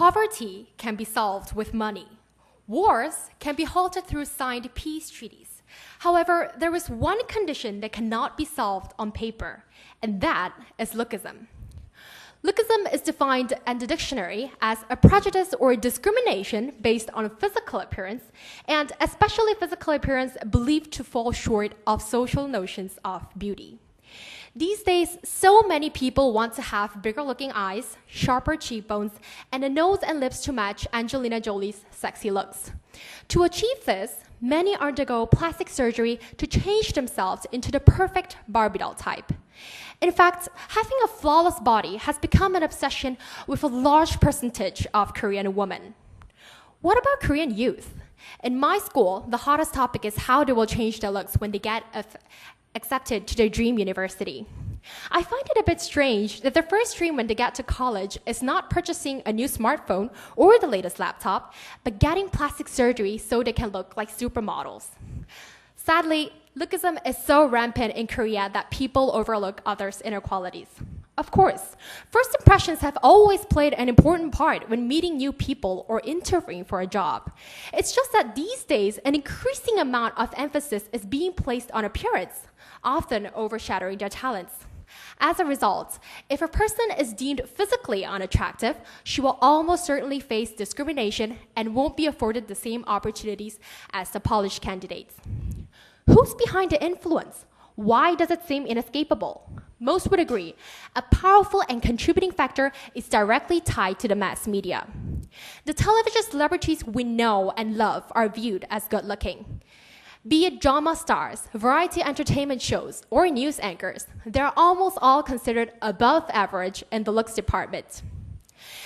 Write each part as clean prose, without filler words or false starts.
Poverty can be solved with money. Wars can be halted through signed peace treaties. However, there is one condition that cannot be solved on paper, and that is lookism. Lookism is defined in the dictionary as a prejudice or discrimination based on physical appearance, and especially physical appearance believed to fall short of social notions of beauty. These days, so many people want to have bigger looking eyes, sharper cheekbones, and a nose and lips to match Angelina Jolie's sexy looks. To achieve this, many undergo plastic surgery to change themselves into the perfect Barbie doll type. In fact, having a flawless body has become an obsession with a large percentage of Korean women. What about Korean youth? In my school, the hottest topic is how they will change their looks when they get accepted to their dream university. I find it a bit strange that their first dream when they get to college is not purchasing a new smartphone or the latest laptop, but getting plastic surgery so they can look like supermodels. Sadly, lookism is so rampant in Korea that people overlook others' inequalities. Of course, first impressions have always played an important part when meeting new people or interviewing for a job. It's just that these days, an increasing amount of emphasis is being placed on appearance, often overshadowing their talents. As a result, if a person is deemed physically unattractive, she will almost certainly face discrimination and won't be afforded the same opportunities as the polished candidates. Who's behind the influence? Why does it seem inescapable? Most would agree, a powerful and contributing factor is directly tied to the mass media. The television celebrities we know and love are viewed as good-looking. Be it drama stars, variety entertainment shows, or news anchors, they're almost all considered above average in the looks department.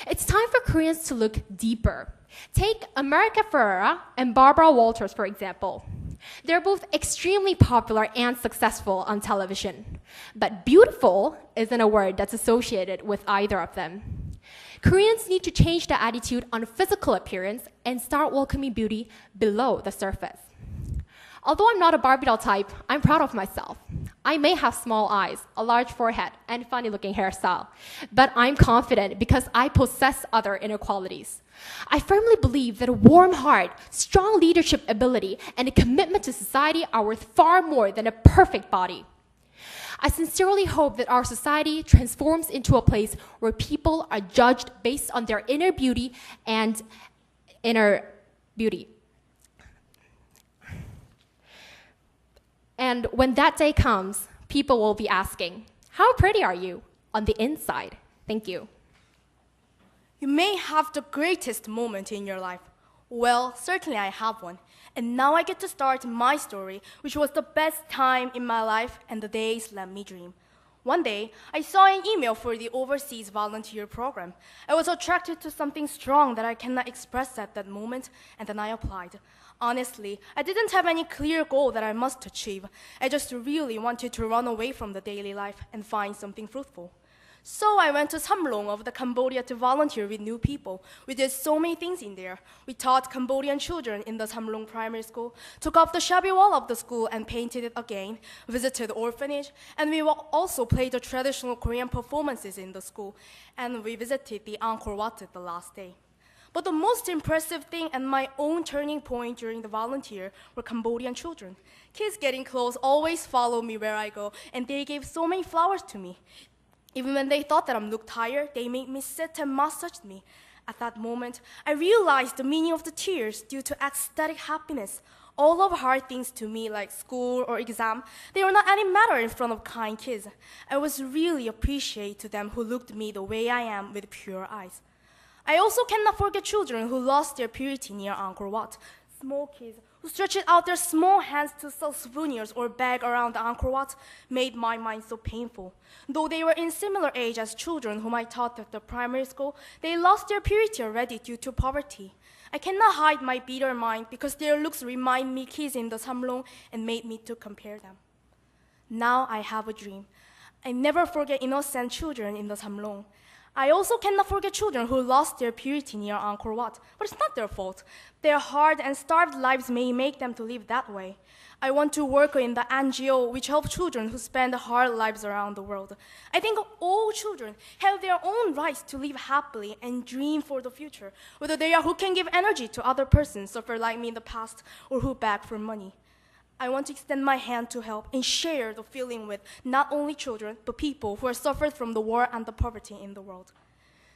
It's time for Koreans to look deeper. Take America Ferrera and Barbara Walters, for example. They're both extremely popular and successful on television. But beautiful isn't a word that's associated with either of them. Koreans need to change their attitude on physical appearance and start welcoming beauty below the surface. Although I'm not a Barbie doll type, I'm proud of myself. I may have small eyes, a large forehead, and funny-looking hairstyle, but I'm confident because I possess other inequalities. I firmly believe that a warm heart, strong leadership ability, and a commitment to society are worth far more than a perfect body. I sincerely hope that our society transforms into a place where people are judged based on their inner beauty and inner beauty. And when that day comes, people will be asking, how pretty are you on the inside? Thank you. You may have the greatest moment in your life. Well, certainly I have one. And now I get to start my story, which was the best time in my life and the days let me dream. One day, I saw an email for the overseas volunteer program. I was attracted to something strong that I cannot express at that moment, and then I applied. Honestly, I didn't have any clear goal that I must achieve. I just really wanted to run away from the daily life and find something fruitful. So I went to Samlong of the Cambodia to volunteer with new people. We did so many things in there. We taught Cambodian children in the Samlong primary school, took off the shabby wall of the school and painted it again, visited the orphanage, and we also played the traditional Korean performances in the school, and we visited the Angkor Wat the last day. But the most impressive thing and my own turning point during the volunteer were Cambodian children. Kids getting close always follow me where I go, and they gave so many flowers to me. Even when they thought that I looked tired, they made me sit and massaged me. At that moment, I realized the meaning of the tears due to ecstatic happiness. All of hard things to me, like school or exam, they were not any matter in front of kind kids. I was really appreciative to them who looked at me the way I am with pure eyes. I also cannot forget children who lost their purity near Angkor Wat. Small kids who stretched out their small hands to sell souvenirs or beg around the Angkor Wat made my mind so painful. Though they were in similar age as children whom I taught at the primary school, they lost their purity already due to poverty. I cannot hide my bitter mind because their looks remind me kids in the Samlong and made me to compare them. Now I have a dream. I never forget innocent children in the Samlong. I also cannot forget children who lost their purity near Angkor Wat, but it's not their fault. Their hard and starved lives may make them to live that way. I want to work in the NGO which helps children who spend hard lives around the world. I think all children have their own rights to live happily and dream for the future, whether they are who can give energy to other persons suffer like me in the past or who beg for money. I want to extend my hand to help and share the feeling with not only children, but people who have suffered from the war and the poverty in the world.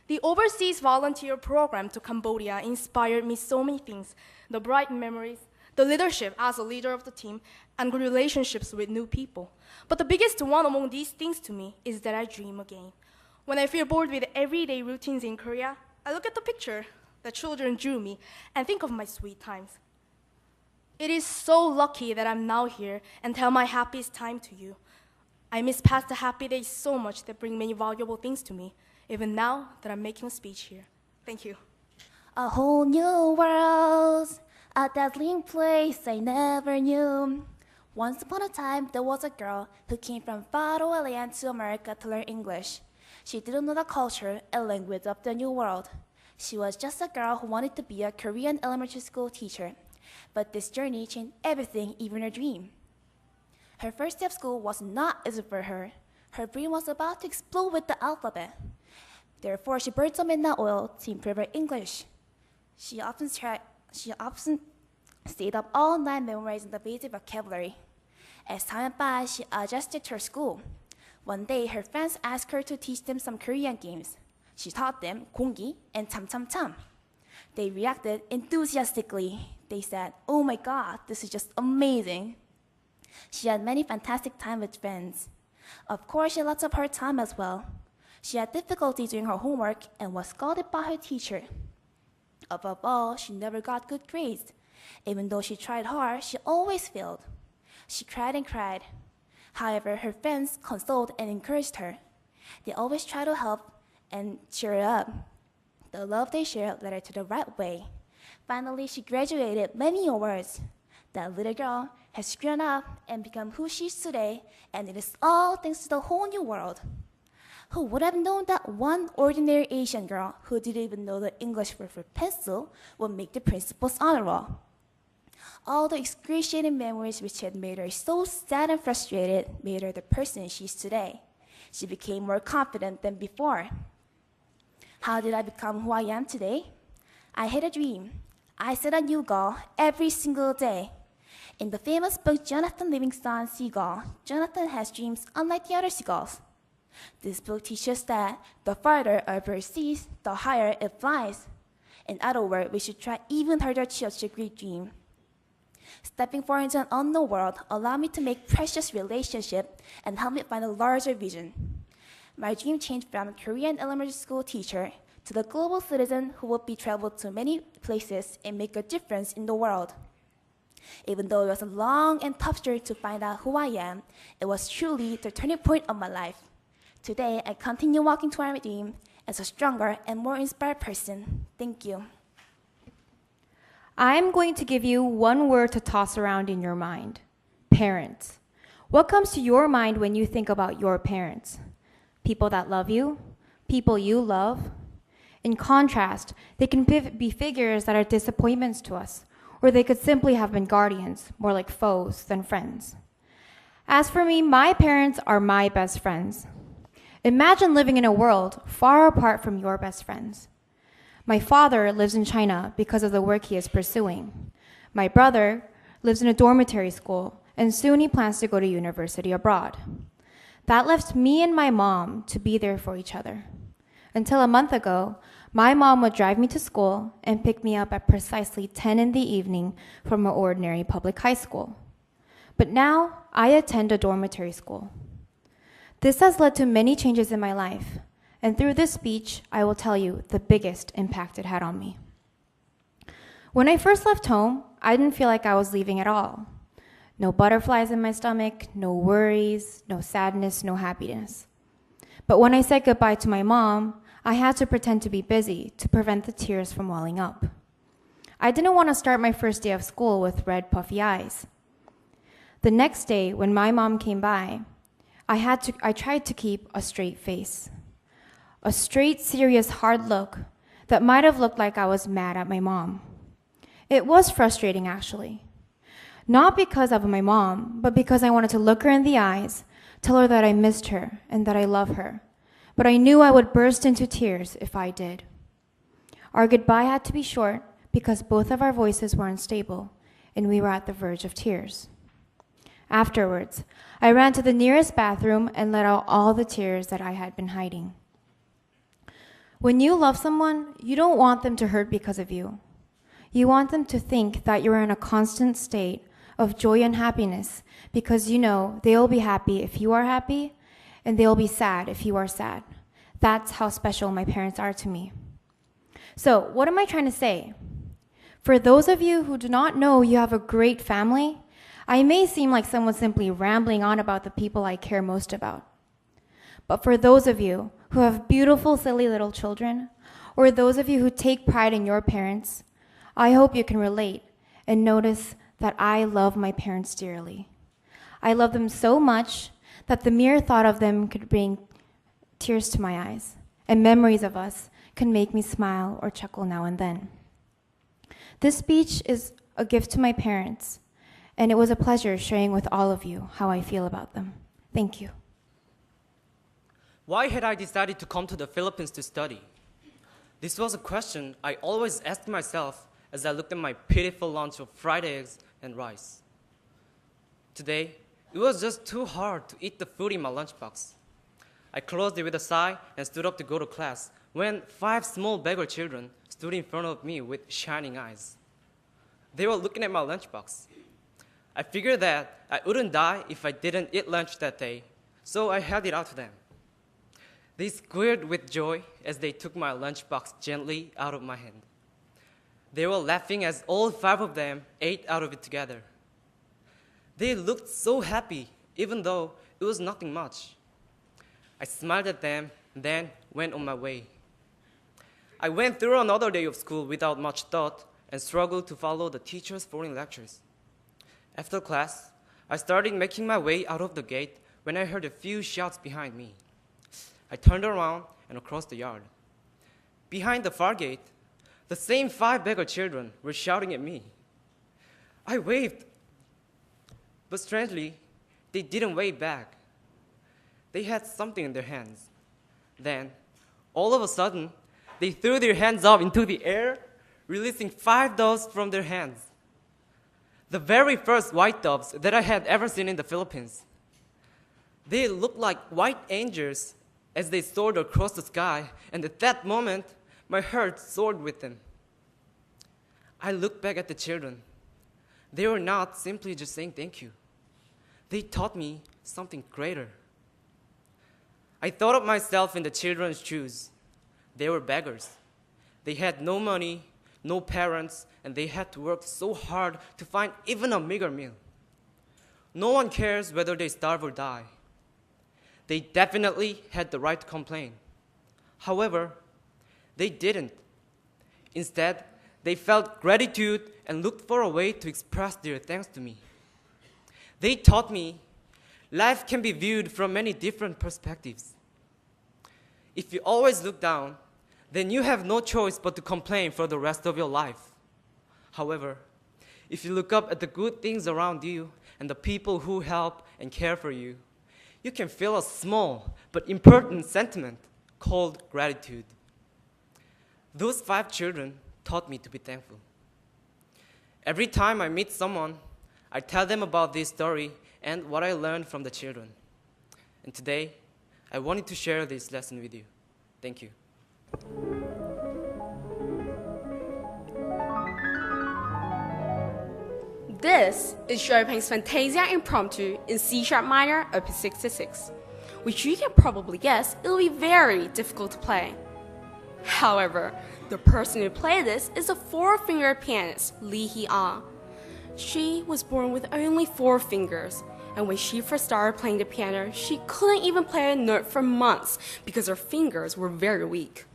The overseas volunteer program to Cambodia inspired me so many things: the bright memories, the leadership as a leader of the team, and good relationships with new people. But the biggest one among these things to me is that I dream again. When I feel bored with everyday routines in Korea, I look at the picture that children drew me and think of my sweet times. It is so lucky that I'm now here and tell my happiest time to you. I miss past the happy days so much that bring many valuable things to me, even now that I'm making a speech here. Thank you. A whole new world, a dazzling place I never knew. Once upon a time, there was a girl who came from faraway land to America to learn English. She didn't know the culture and language of the new world. She was just a girl who wanted to be a Korean elementary school teacher. But this journey changed everything, even her dream. Her first day of school was not easy for her. Her brain was about to explode with the alphabet. Therefore, she burned some midnight oil to improve her English. She often stayed up all night memorizing the basic vocabulary. As time went by, she adjusted to her school. One day, her friends asked her to teach them some Korean games. She taught them 공기 and 참참참. They reacted enthusiastically. They said, "Oh my God, this is just amazing." She had many fantastic times with friends. Of course, she had lots of hard time as well. She had difficulty doing her homework and was scolded by her teacher. Above all, she never got good grades. Even though she tried hard, she always failed. She cried and cried. However, her friends consoled and encouraged her. They always tried to help and cheer her up. The love they shared led her to the right way. Finally, she graduated many awards. That little girl has grown up and become who she is today, and it is all thanks to the whole new world. Who would have known that one ordinary Asian girl who didn't even know the English word for pencil would make the principal's honor roll? All the excruciating memories which had made her so sad and frustrated made her the person she is today. She became more confident than before. How did I become who I am today? I had a dream. I set a new goal every single day. In the famous book Jonathan Livingston Seagull, Jonathan has dreams unlike the other seagulls. This book teaches that the farther a bird sees, the higher it flies. In other words, we should try even harder to achieve a great dream. Stepping forward into an unknown world allowed me to make precious relationships and help me find a larger vision. My dream changed from a Korean elementary school teacher to the global citizen who would be traveled to many places and make a difference in the world. Even though it was a long and tough journey to find out who I am, it was truly the turning point of my life. Today, I continue walking toward my dream as a stronger and more inspired person. Thank you. I'm going to give you one word to toss around in your mind: parents. What comes to your mind when you think about your parents? People that love you, people you love. In contrast, they can be figures that are disappointments to us, or they could simply have been guardians, more like foes than friends. As for me, my parents are my best friends. Imagine living in a world far apart from your best friends. My father lives in China because of the work he is pursuing. My brother lives in a dormitory school, and soon he plans to go to university abroad. That left me and my mom to be there for each other. Until a month ago, my mom would drive me to school and pick me up at precisely 10 in the evening from an ordinary public high school. But now, I attend a dormitory school. This has led to many changes in my life, and through this speech, I will tell you the biggest impact it had on me. When I first left home, I didn't feel like I was leaving at all. No butterflies in my stomach, no worries, no sadness, no happiness. But when I said goodbye to my mom, I had to pretend to be busy to prevent the tears from welling up. I didn't want to start my first day of school with red, puffy eyes. The next day, when my mom came by, I tried to keep a straight face. A straight, serious, hard look that might have looked like I was mad at my mom. It was frustrating, actually. Not because of my mom, but because I wanted to look her in the eyes, tell her that I missed her and that I love her. But I knew I would burst into tears if I did. Our goodbye had to be short because both of our voices were unstable and we were at the verge of tears. Afterwards, I ran to the nearest bathroom and let out all the tears that I had been hiding. When you love someone, you don't want them to hurt because of you. You want them to think that you're in a constant state of joy and happiness because you know they'll be happy if you are happy and they'll be sad if you are sad. That's how special my parents are to me. So, what am I trying to say? For those of you who do not know you have a great family, I may seem like someone simply rambling on about the people I care most about. But for those of you who have beautiful, silly little children, or those of you who take pride in your parents, I hope you can relate and notice that I love my parents dearly. I love them so much that the mere thought of them could bring tears to my eyes, and memories of us can make me smile or chuckle now and then. This speech is a gift to my parents, and it was a pleasure sharing with all of you how I feel about them. Thank you. Why had I decided to come to the Philippines to study? This was a question I always asked myself as I looked at my pitiful lunch of fried eggs and rice. Today, it was just too hard to eat the food in my lunchbox. I closed it with a sigh and stood up to go to class when 5 small beggar children stood in front of me with shining eyes. They were looking at my lunchbox. I figured that I wouldn't die if I didn't eat lunch that day, so I held it out to them. They squealed with joy as they took my lunchbox gently out of my hand. They were laughing as all 5 of them ate out of it together. They looked so happy, even though it was nothing much. I smiled at them, then went on my way. I went through another day of school without much thought and struggled to follow the teacher's foreign lectures. After class, I started making my way out of the gate when I heard a few shouts behind me. I turned around and across the yard. Behind the far gate, the same 5 beggar children were shouting at me. I waved, but strangely, they didn't wave back. They had something in their hands. Then, all of a sudden, they threw their hands up into the air, releasing 5 doves from their hands. The very first white doves that I had ever seen in the Philippines. They looked like white angels as they soared across the sky, and at that moment, my heart soared with them. I looked back at the children. They were not simply just saying thank you. They taught me something greater. I thought of myself in the children's shoes. They were beggars. They had no money, no parents, and they had to work so hard to find even a meager meal. No one cares whether they starve or die. They definitely had the right to complain. However, they didn't. Instead, they felt gratitude and looked for a way to express their thanks to me. They taught me life can be viewed from many different perspectives. If you always look down, then you have no choice but to complain for the rest of your life. However, if you look up at the good things around you and the people who help and care for you, you can feel a small but important sentiment called gratitude. Those 5 children taught me to be thankful. Every time I meet someone, I tell them about this story and what I learned from the children. And today, I wanted to share this lesson with you. Thank you. This is Chopin's Fantasia Impromptu in C-sharp minor, opus 66, which you can probably guess it'll be very difficult to play. However, the person who played this is a 4-finger pianist, Lee Hee-ah. She was born with only 4 fingers, and when she first started playing the piano, she couldn't even play a note for months because her fingers were very weak.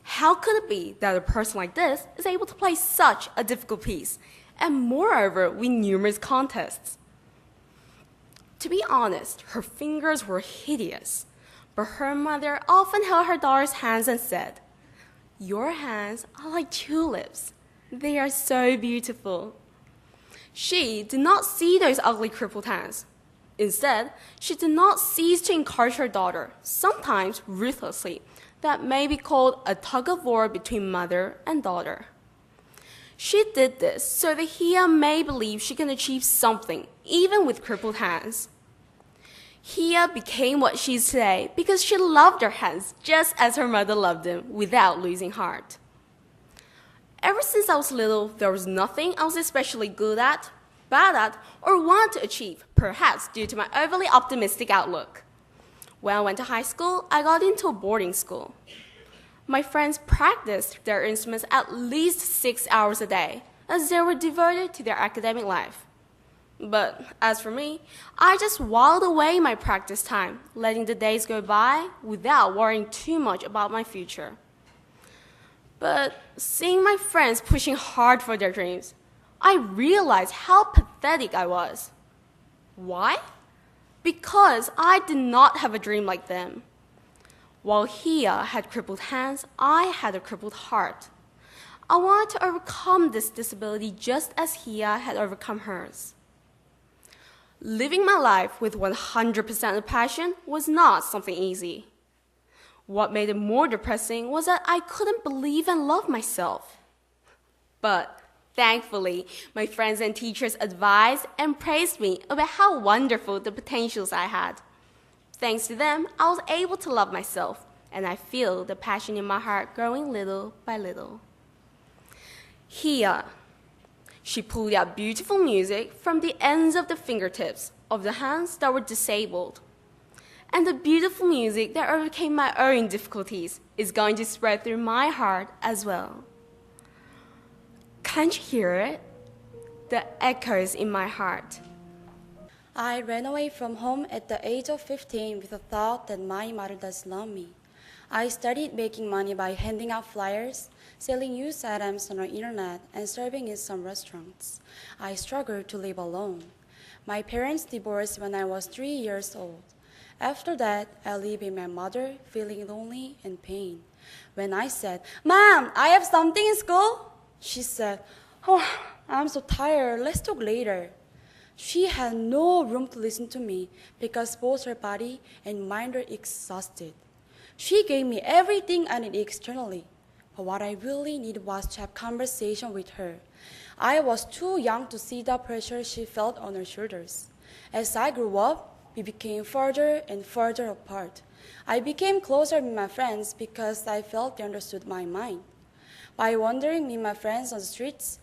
How could it be that a person like this is able to play such a difficult piece, and moreover win numerous contests? To be honest, her fingers were hideous, But her mother often held her daughter's hands and said, "Your hands are like tulips. They are so beautiful." She did not see those ugly crippled hands. Instead, she did not cease to encourage her daughter, sometimes ruthlessly, that may be called a tug-of-war between mother and daughter. She did this so that Hia may believe she can achieve something, even with crippled hands. Hia became what she is today because she loved her hands just as her mother loved them, without losing heart. Ever since I was little, there was nothing I was especially good at, bad at, or wanted to achieve, perhaps due to my overly optimistic outlook. When I went to high school, I got into a boarding school. My friends practiced their instruments at least 6 hours a day, as they were devoted to their academic life. But as for me, I just whiled away my practice time, letting the days go by without worrying too much about my future. But seeing my friends pushing hard for their dreams, I realized how pathetic I was. Why? Because I did not have a dream like them. While Hia had crippled hands, I had a crippled heart. I wanted to overcome this disability just as Hia had overcome hers. Living my life with 100% of passion was not something easy. What made it more depressing was that I couldn't believe and love myself. But thankfully, my friends and teachers advised and praised me about how wonderful the potentials I had. Thanks to them, I was able to love myself, and I feel the passion in my heart growing little by little. Hia. She pulled out beautiful music from the ends of the fingertips of the hands that were disabled. And the beautiful music that overcame my own difficulties is going to spread through my heart as well. Can't you hear it? The echoes in my heart. I ran away from home at the age of 15 with the thought that my mother does love me. I started making money by handing out flyers, selling used items on the internet, and serving in some restaurants. I struggled to live alone. My parents divorced when I was 3 years old. After that, I lived with my mother, feeling lonely and pain. When I said, "Mom, I have something in school," she said, "Oh, I'm so tired, let's talk later." She had no room to listen to me because both her body and mind were exhausted. She gave me everything I needed externally, but what I really needed was to have conversation with her. I was too young to see the pressure she felt on her shoulders. As I grew up, we became further and further apart. I became closer with my friends because I felt they understood my mind. By wandering with my friends on the streets,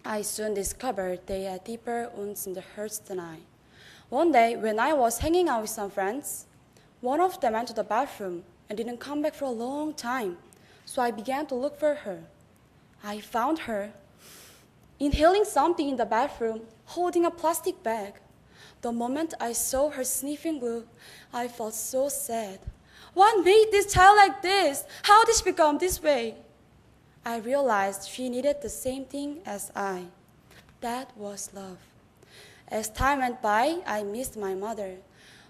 I soon discovered they had deeper wounds in their hurts than I. One day, when I was hanging out with some friends, one of them went to the bathroom and didn't come back for a long time, so I began to look for her. I found her, inhaling something in the bathroom, holding a plastic bag. The moment I saw her sniffing glue, I felt so sad. What made this child like this? How did she become this way? I realized she needed the same thing as I. That was love. As time went by, I missed my mother.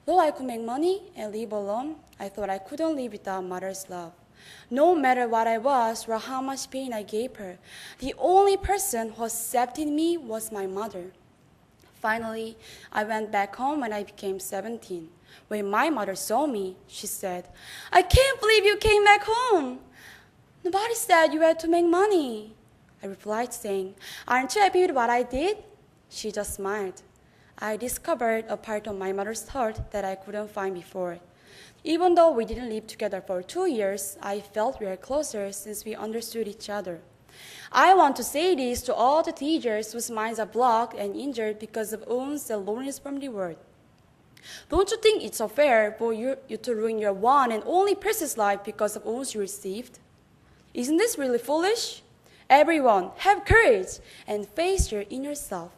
Though I could make money and live alone, I thought I couldn't live without mother's love. No matter what I was or how much pain I gave her, the only person who accepted me was my mother. Finally, I went back home when I became 17. When my mother saw me, she said, "I can't believe you came back home. Nobody said you had to make money." I replied saying, "Aren't you happy with what I did?" She just smiled. I discovered a part of my mother's heart that I couldn't find before. Even though we didn't live together for 2 years, I felt we were closer since we understood each other. I want to say this to all the teachers whose minds are blocked and injured because of wounds and loneliness from the world. Don't you think it's unfair for you to ruin your one and only precious life because of wounds you received? Isn't this really foolish? Everyone, have courage and face your inner self.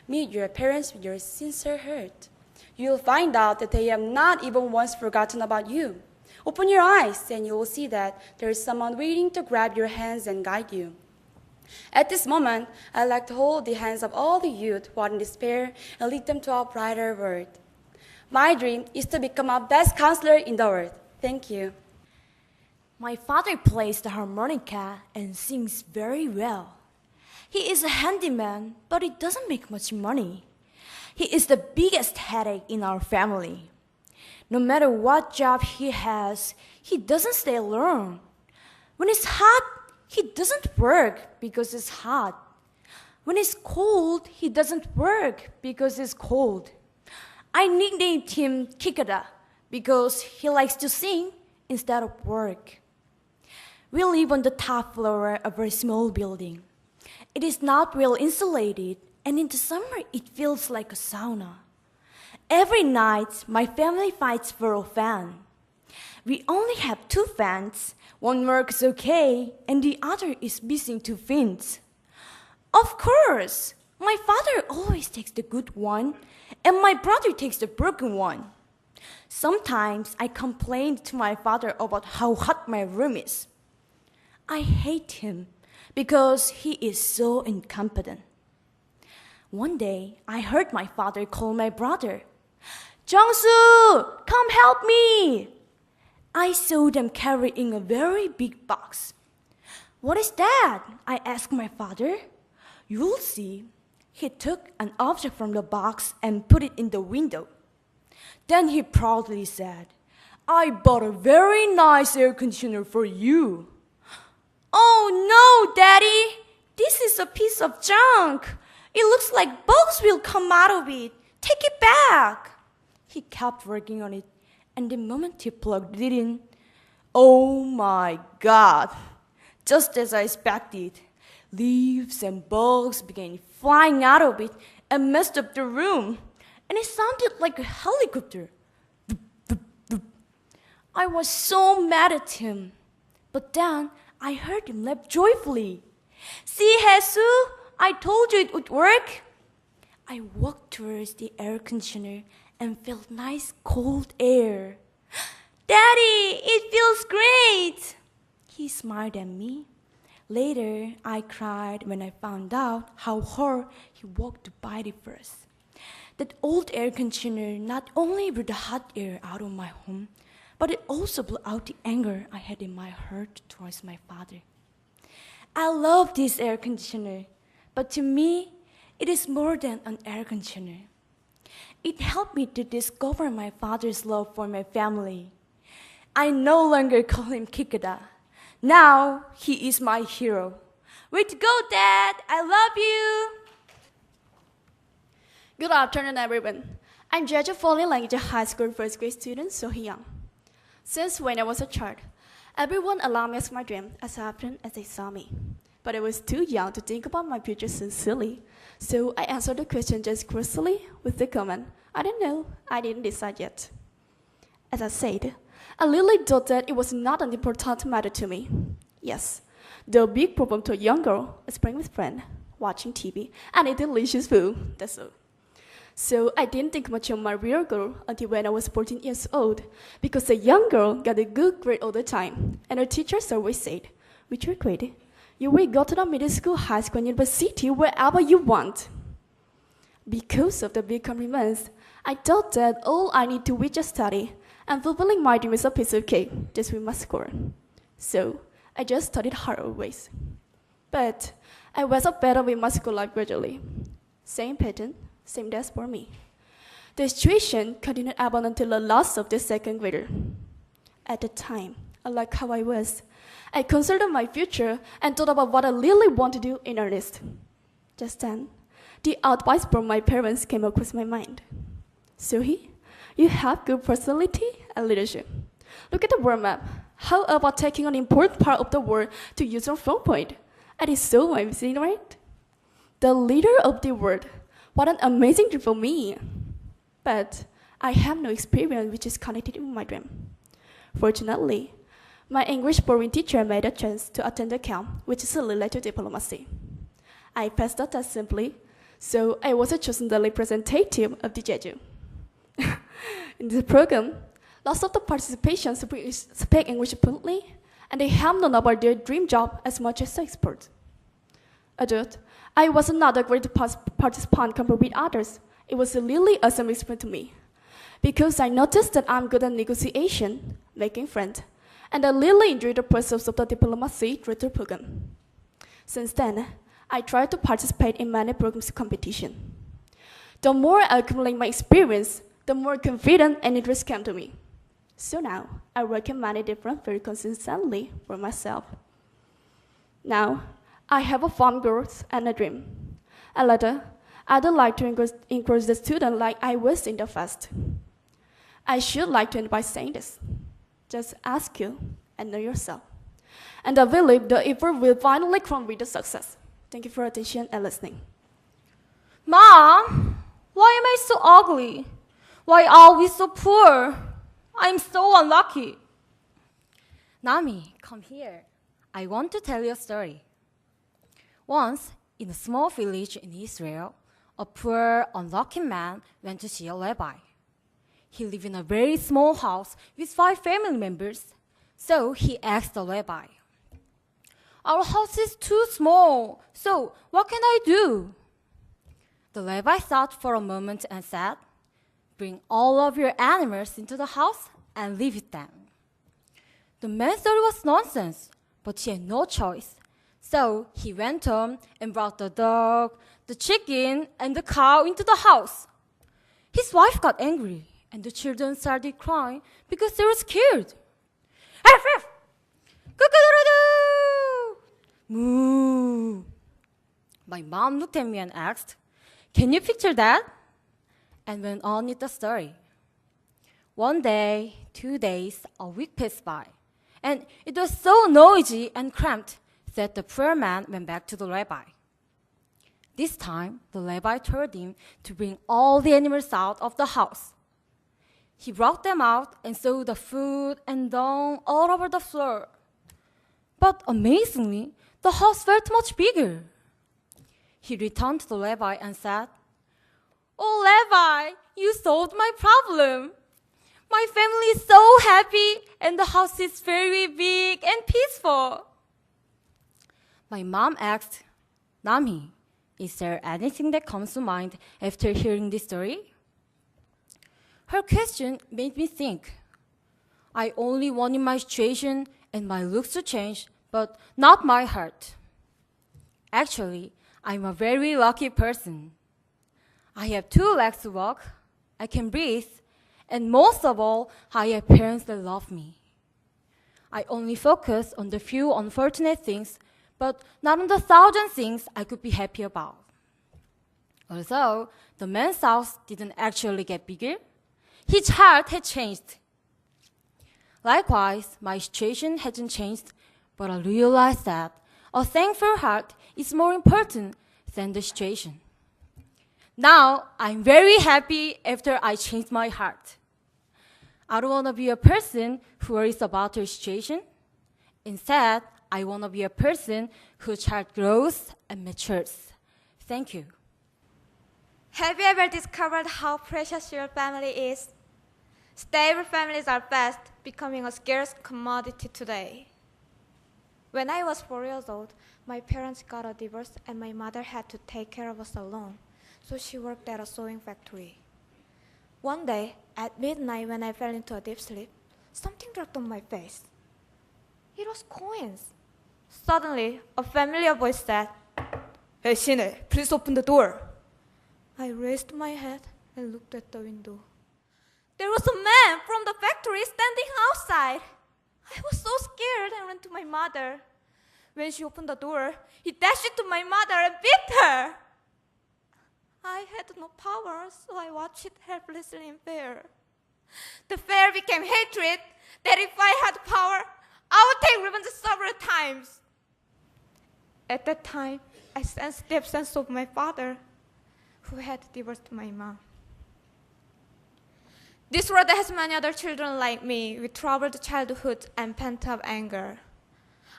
Meet your parents with your sincere hurt. You'll find out that they have not even once forgotten about you. Open your eyes and you will see that there is someone waiting to grab your hands and guide you. At this moment, I'd like to hold the hands of all the youth who are in despair and lead them to a brighter world. My dream is to become a best counselor in the world. Thank you. My father plays the harmonica and sings very well. He is a handyman, but he doesn't make much money. He is the biggest headache in our family. No matter what job he has, he doesn't stay alone. When it's hot, he doesn't work because it's hot. When it's cold, he doesn't work because it's cold. I nicknamed him Kikada because he likes to sing instead of work. We live on the top floor of a small building. It is not well insulated, and in the summer it feels like a sauna. Every night, my family fights for a fan. We only have 2 fans. One works okay, and the other is missing 2 fins. Of course, my father always takes the good one, and my brother takes the broken one. Sometimes I complain to my father about how hot my room is. I hate him because he is so incompetent. One day, I heard my father call my brother. "Jongsu, come help me!" I saw them carrying a very big box. "What is that?" I asked my father. "You'll see." He took an object from the box and put it in the window. Then he proudly said, "I bought a very nice air conditioner for you." "Oh no, Daddy! This is a piece of junk. It looks like bugs will come out of it. Take it back." He kept working on it, and the moment he plugged it in, oh my God! Just as I expected, leaves and bugs began flying out of it and messed up the room, and it sounded like a helicopter. I was so mad at him, but then I heard him laugh joyfully. "See, Hesu, I told you it would work." I walked towards the air conditioner and felt nice cold air. "Daddy, it feels great." He smiled at me. Later, I cried when I found out how hard he worked to buy it first. That old air conditioner not only blew the hot air out of my home, but it also blew out the anger I had in my heart towards my father. I love this air conditioner, but to me, it is more than an air conditioner. It helped me to discover my father's love for my family. I no longer call him Kikada. Now, he is my hero. Way to go, Dad! I love you! Good afternoon, everyone. I'm Jeju Foreign Language High School first grade student So Hyung. Since when I was a child, everyone allowed me as my dream as often as they saw me. But I was too young to think about my future sincerely, so I answered the question just cruelly with the comment, "I don't know, I didn't decide yet." As I said, I really thought that it was not an important matter to me. Yes, the big problem to a young girl is playing with friends, watching TV, and eating delicious food, that's all. So I didn't think much of my real goal until when I was 14 years old, because a young girl got a good grade all the time, and her teachers always said, "With your grade, you will go to the middle school, high school, and university, wherever you want." Because of the big compliments, I thought that all I need to was just study, and fulfilling my dream is a piece of cake, just with my score. So I just studied hard always. But I was up better with my school life gradually. Same pattern, same desk for me. The situation continued up until the last of the second grader. At the time, unlike how I was, I considered my future and thought about what I really want to do in earnest. Just then, the advice from my parents came across my mind. "Sohee, you have good personality and leadership. Look at the world map. How about taking an important part of the world to use your phone point? It is so amazing, right? The leader of the world. What an amazing dream for me. But I have no experience which is connected with my dream. Fortunately, my English foreign teacher made a chance to attend the camp, which is related to diplomacy. I passed the test simply, so I was chosen the representative of the Jeju. In this program, lots of the participants speak English fluently, and they have known about their dream job as much as the experts. Although I was not a great participant compared with others, it was a really awesome experience to me. because I noticed that I'm good at negotiation, making friends, and I really enjoy the process of the diplomacy through the program. Since then, I try to participate in many programs competition. The more I accumulate my experience, the more confident and interest come to me. So now, I work in many different fields consistently for myself. Now, I have a fun goals and a dream. And later, I'd like to encourage the student like I was in the past. I should like to end by saying this. Just ask you and know yourself. And I believe the effort will finally come with the success. Thank you for attention and listening. Mom, why am I so ugly? Why are we so poor? I'm so unlucky. Nami, come here. I want to tell you a story. Once, in a small village in Israel, a poor, unlucky man went to see a rabbi. He lived in a very small house with 5 family members, so he asked the rabbi, "Our house is too small, so what can I do?" The rabbi thought for a moment and said, "Bring all of your animals into the house and live with them." The man thought it was nonsense, but he had no choice. So he went home and brought the dog, the chicken, and the cow into the house. His wife got angry, and the children started crying because they were scared. Arf, arf! Cock-a-doodle-doo! Moo! My mom looked at me and asked, "Can you picture that?" And went on with the story. One day, 2 days, a week passed by, and it was so noisy and cramped that the poor man went back to the rabbi. This time, the rabbi told him to bring all the animals out of the house. He brought them out and saw the food and dung all over the floor. But amazingly, the house felt much bigger. He returned to the rabbi and said, "Oh, rabbi, you solved my problem. My family is so happy and the house is very big and peaceful." My mom asked, "Nami, is there anything that comes to mind after hearing this story?" Her question made me think. I only wanted my situation and my looks to change, but not my heart. Actually, I'm a very lucky person. I have 2 legs to walk, I can breathe, and most of all, I have parents that love me. I only focus on the few unfortunate things, but not on the 1,000 things I could be happy about. Although the man's house didn't actually get bigger, his heart had changed. Likewise, my situation hasn't changed, but I realized that a thankful heart is more important than the situation. Now, I'm very happy after I changed my heart. I don't want to be a person who worries about her situation. Instead, I want to be a person whose heart grows and matures. Thank you. Have you ever discovered how precious your family is? Stable families are fast becoming a scarce commodity today. When I was 4 years old, my parents got a divorce and my mother had to take care of us alone, so she worked at a sewing factory. One day, at midnight when I fell into a deep sleep, something dropped on my face. It was coins. Suddenly, a familiar voice said, "Hey, Shine, please open the door." I raised my head and looked at the window. There was a man from the factory standing outside. I was so scared and ran to my mother. When she opened the door, he dashed into my mother and beat her. I had no power, so I watched it helplessly in fear. The fear became hatred, that if I had power, I would take revenge several times. At that time, I sensed the absence of my father, who had divorced my mom. This world has many other children like me with troubled childhood and pent-up anger.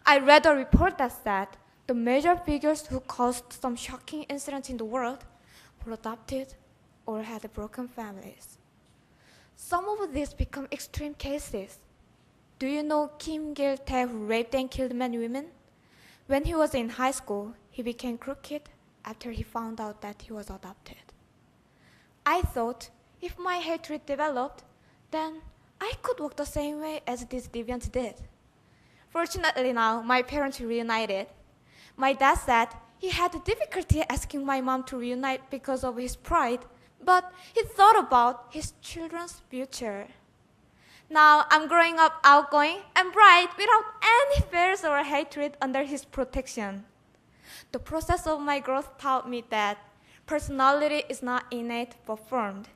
I read a report that said the major figures who caused some shocking incidents in the world were adopted or had broken families. Some of these become extreme cases. Do you know Kim Gil-tae, who raped and killed many women? When he was in high school, he became crooked after he found out that he was adopted. I thought If my hatred developed, then I could walk the same way as this deviant did. Fortunately now, my parents reunited. My dad said he had difficulty asking my mom to reunite because of his pride, but he thought about his children's future. Now I'm growing up outgoing and bright without any fears or hatred under his protection. The process of my growth taught me that personality is not innate but formed.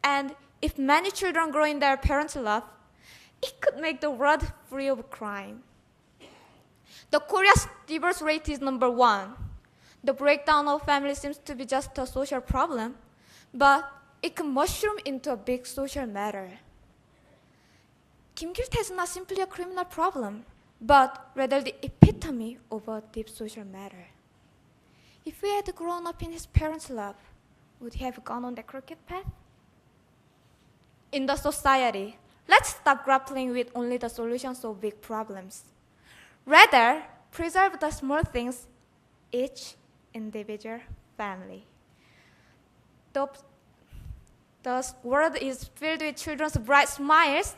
And if many children grow in their parents' love, it could make the world free of crime. The Korea's divorce rate is #1. The breakdown of family seems to be just a social problem, but it can mushroom into a big social matter. Kim Gil-tae is not simply a criminal problem, but rather the epitome of a deep social matter. If he had grown up in his parents' love, would he have gone on the crooked path? In the society, let's stop grappling with only the solutions of big problems. Rather, preserve the small things, each individual family. The world is filled with children's bright smiles.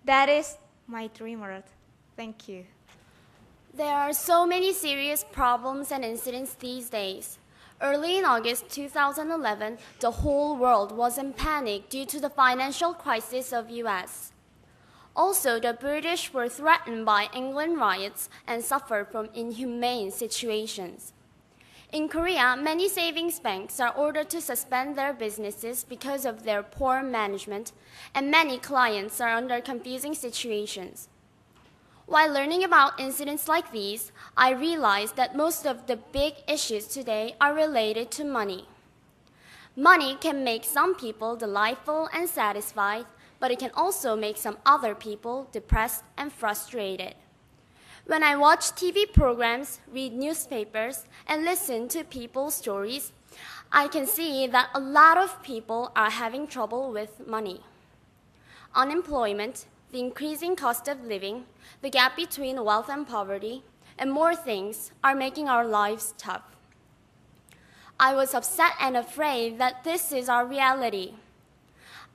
That is my dream world. Thank you. There are so many serious problems and incidents these days. Early in August 2011, the whole world was in panic due to the financial crisis of US. Also, the British were threatened by England riots and suffered from inhumane situations. In Korea, many savings banks are ordered to suspend their businesses because of their poor management, and many clients are under confusing situations. While learning about incidents like these, I realized that most of the big issues today are related to money. Money can make some people delightful and satisfied, but it can also make some other people depressed and frustrated. When I watch TV programs, read newspapers, and listen to people's stories, I can see that a lot of people are having trouble with money. Unemployment, the increasing cost of living, the gap between wealth and poverty, and more things are making our lives tough. I was upset and afraid that this is our reality.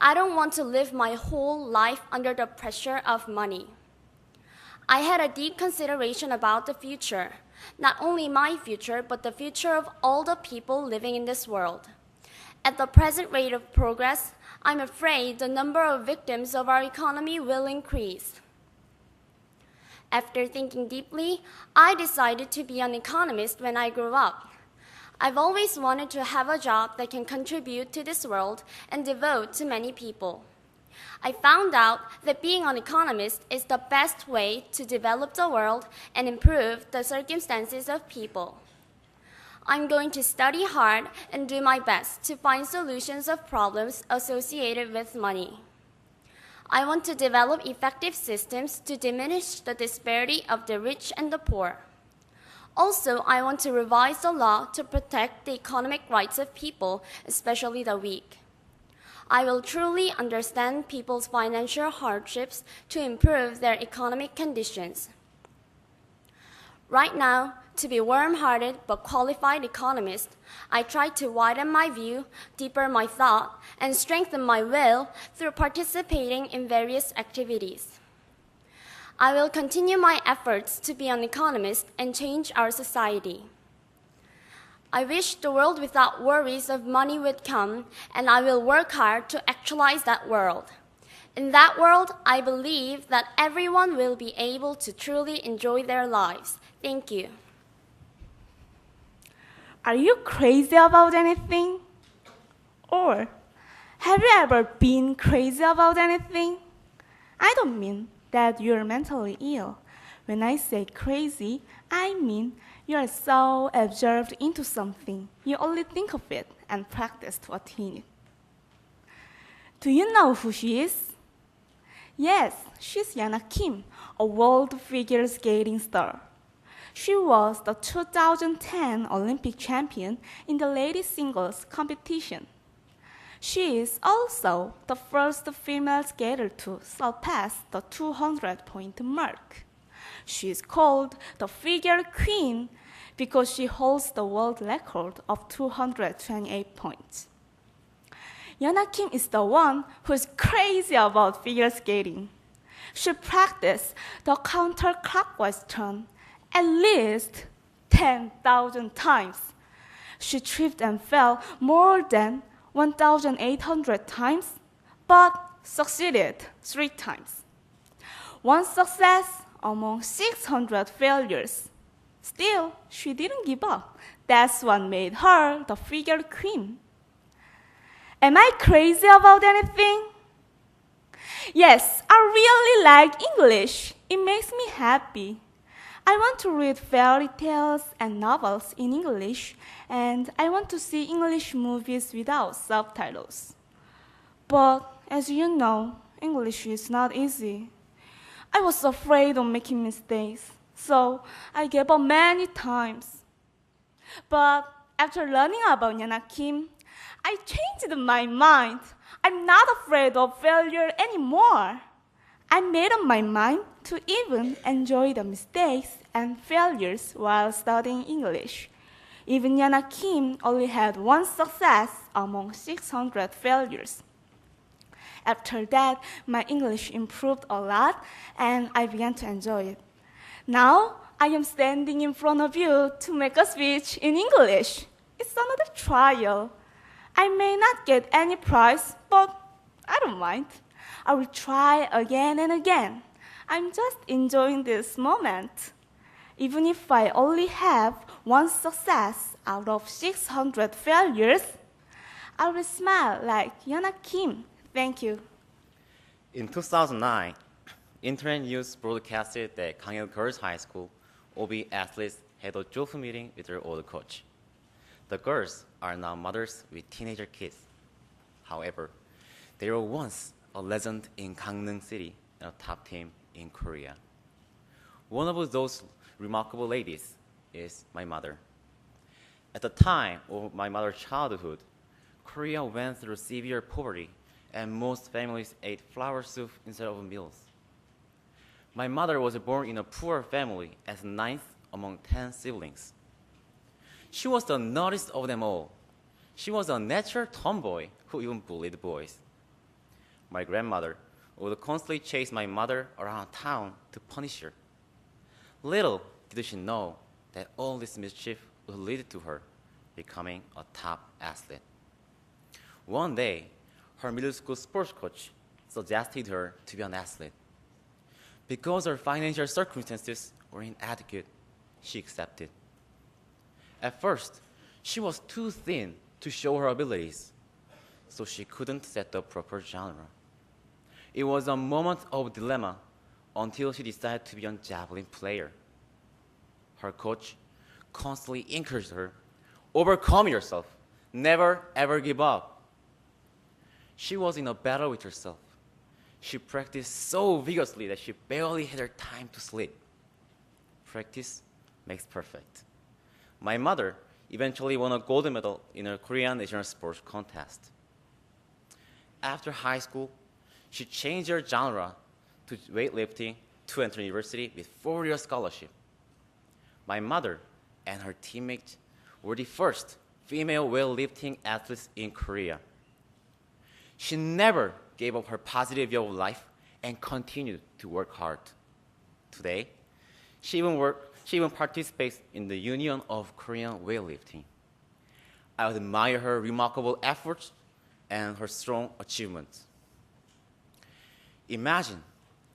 I don't want to live my whole life under the pressure of money. I had a deep consideration about the future, not only my future, but the future of all the people living in this world. At the present rate of progress, I'm afraid the number of victims of our economy will increase. After thinking deeply, I decided to be an economist when I grew up. I've always wanted to have a job that can contribute to this world and devote to many people. I found out that being an economist is the best way to develop the world and improve the circumstances of people. I'm going to study hard and do my best to find solutions of problems associated with money. I want to develop effective systems to diminish the disparity of the rich and the poor. Also, I want to revise the law to protect the economic rights of people, especially the weak. I will truly understand people's financial hardships to improve their economic conditions. Right now, to be warm-hearted but qualified economist, I try to widen my view, deepen my thought, and strengthen my will through participating in various activities. I will continue my efforts to be an economist and change our society. I wish the world without worries of money would come, and I will work hard to actualize that world. In that world, I believe that everyone will be able to truly enjoy their lives. Thank you. Are you crazy about anything? Or have you ever been crazy about anything? I don't mean that you're mentally ill. When I say crazy, I mean you are so absorbed into something, you only think of it and practice to attain it. Do you know who she is? Yes, she's Yana Kim, a world figure skating star. She was the 2010 Olympic champion in the ladies singles competition. She is also the first female skater to surpass the 200-point mark. She is called the figure queen because she holds the world record of 228 points. Yana Kim is the one who's crazy about figure skating. She practiced the counterclockwise turn at least 10,000 times. She tripped and fell more than 1,800 times, but succeeded 3 times. One success among 600 failures. Still, she didn't give up. That's what made her the figure queen. Am I crazy about anything? Yes, I really like English. It makes me happy. I want to read fairy tales and novels in English, and I want to see English movies without subtitles. But as you know, English is not easy. I was afraid of making mistakes, so I gave up many times. But after learning about Yana Kim, I changed my mind. I'm not afraid of failure anymore. I made up my mind to even enjoy the mistakes and failures while studying English. Even Yana Kim only had 1 success among 600 failures. After that, my English improved a lot and I began to enjoy it. Now, I am standing in front of you to make a speech in English. It's another trial. I may not get any prize, but I don't mind. I will try again and again. I'm just enjoying this moment. Even if I only have 1 success out of 600 failures, I will smile like Yana Kim. Thank you. In 2009, Internet News broadcasted that Gangneul Girls High School OB athletes had a joyful meeting with their old coach. The girls are now mothers with teenager kids. However, they were once a legend in Gangneung City and a top team in Korea. One of those remarkable ladies is my mother. At the time of my mother's childhood, Korea went through severe poverty and most families ate flour soup instead of meals. My mother was born in a poor family as 9th among 10 siblings. She was the naughtiest of them all. She was a natural tomboy who even bullied boys. My grandmother would constantly chase my mother around town to punish her. Little did she know that all this mischief would lead to her becoming a top athlete. One day, her middle school sports coach suggested her to be an athlete. Because her financial circumstances were inadequate, she accepted. At first, she was too thin to show her abilities, so she couldn't set the proper genre. It was a moment of dilemma until she decided to be a javelin player. Her coach constantly encouraged her, overcome yourself, never ever give up. She was in a battle with herself. She practiced so vigorously that she barely had her time to sleep. Practice makes perfect. My mother eventually won a gold medal in a Korean national sports contest. After high school, she changed her genre to weightlifting to enter university with 4-year scholarship. My mother and her teammates were the first female weightlifting athletes in Korea. She never gave up her positive view of life and continued to work hard. Today, she even participates in the Union of Korean Weightlifting. I admire her remarkable efforts and her strong achievements. Imagine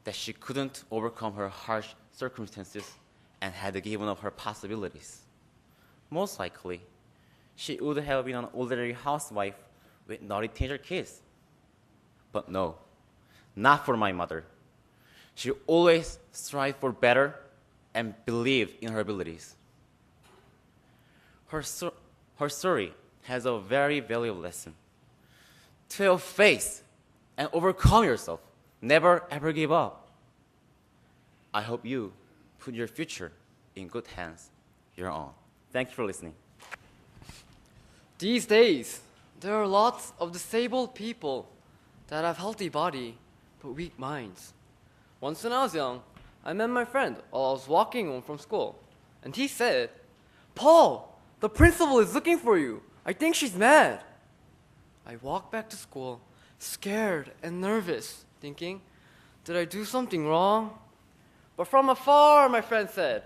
that she couldn't overcome her harsh circumstances and had given up her possibilities. Most likely, she would have been an ordinary housewife with naughty teenager kids. But no, not for my mother. She always strived for better and believed in her abilities. Her story has a very valuable lesson. To have faith and overcome yourself. Never ever give up. I hope you put your future in good hands, your own. Thank you for listening. These days, there are lots of disabled people that have healthy body but weak minds. Once when I was young, I met my friend while I was walking home from school, and he said, "Paul, the principal is looking for you. I think she's mad." I walked back to school, scared and nervous, thinking, did I do something wrong? But from afar, my friend said,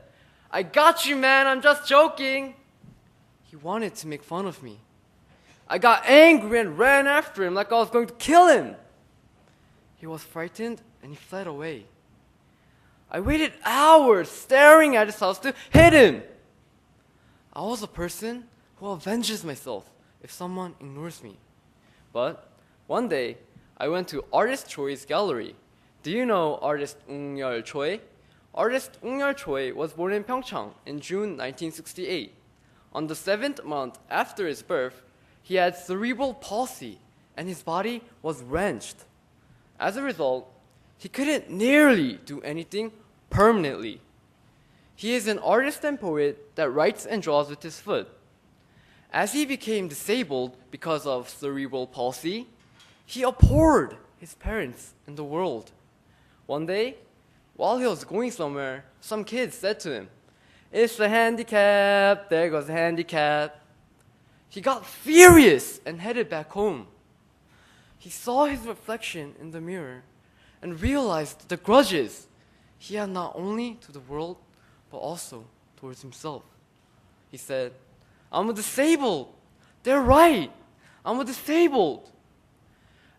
I got you, man, I'm just joking. He wanted to make fun of me. I got angry and ran after him like I was going to kill him. He was frightened and he fled away. I waited hours staring at his house to hit him. I was a person who avenges myself if someone ignores me. But one day, I went to Artist Choi's gallery. Do you know artist Ung-yeol Choi? Artist Ung-yeol Choi was born in Pyeongchang in June 1968. On the 7th month after his birth, he had cerebral palsy and his body was wrenched. As a result, he couldn't nearly do anything permanently. He is an artist and poet that writes and draws with his foot. As he became disabled because of cerebral palsy, he abhorred his parents and the world. One day, while he was going somewhere, some kids said to him, "It's a handicap, there goes a handicap." He got furious and headed back home. He saw his reflection in the mirror and realized the grudges he had not only to the world, but also towards himself. He said, "I'm a disabled. They're right. I'm a disabled."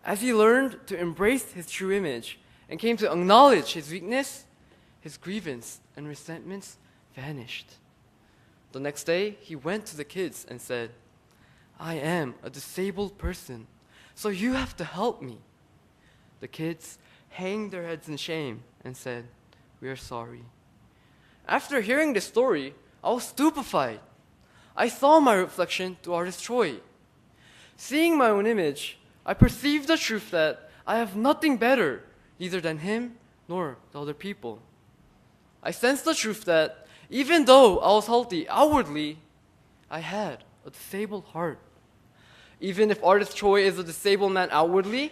As he learned to embrace his true image and came to acknowledge his weakness, his grievance and resentments vanished. The next day, he went to the kids and said, "I am a disabled person, so you have to help me." The kids hanged their heads in shame and said, "We are sorry." After hearing this story, I was stupefied. I saw my reflection to Artist Choi. Seeing my own image, I perceived the truth that I have nothing better, neither than him nor the other people. I sensed the truth that even though I was healthy outwardly, I had a disabled heart. Even if Artist Choi is a disabled man outwardly,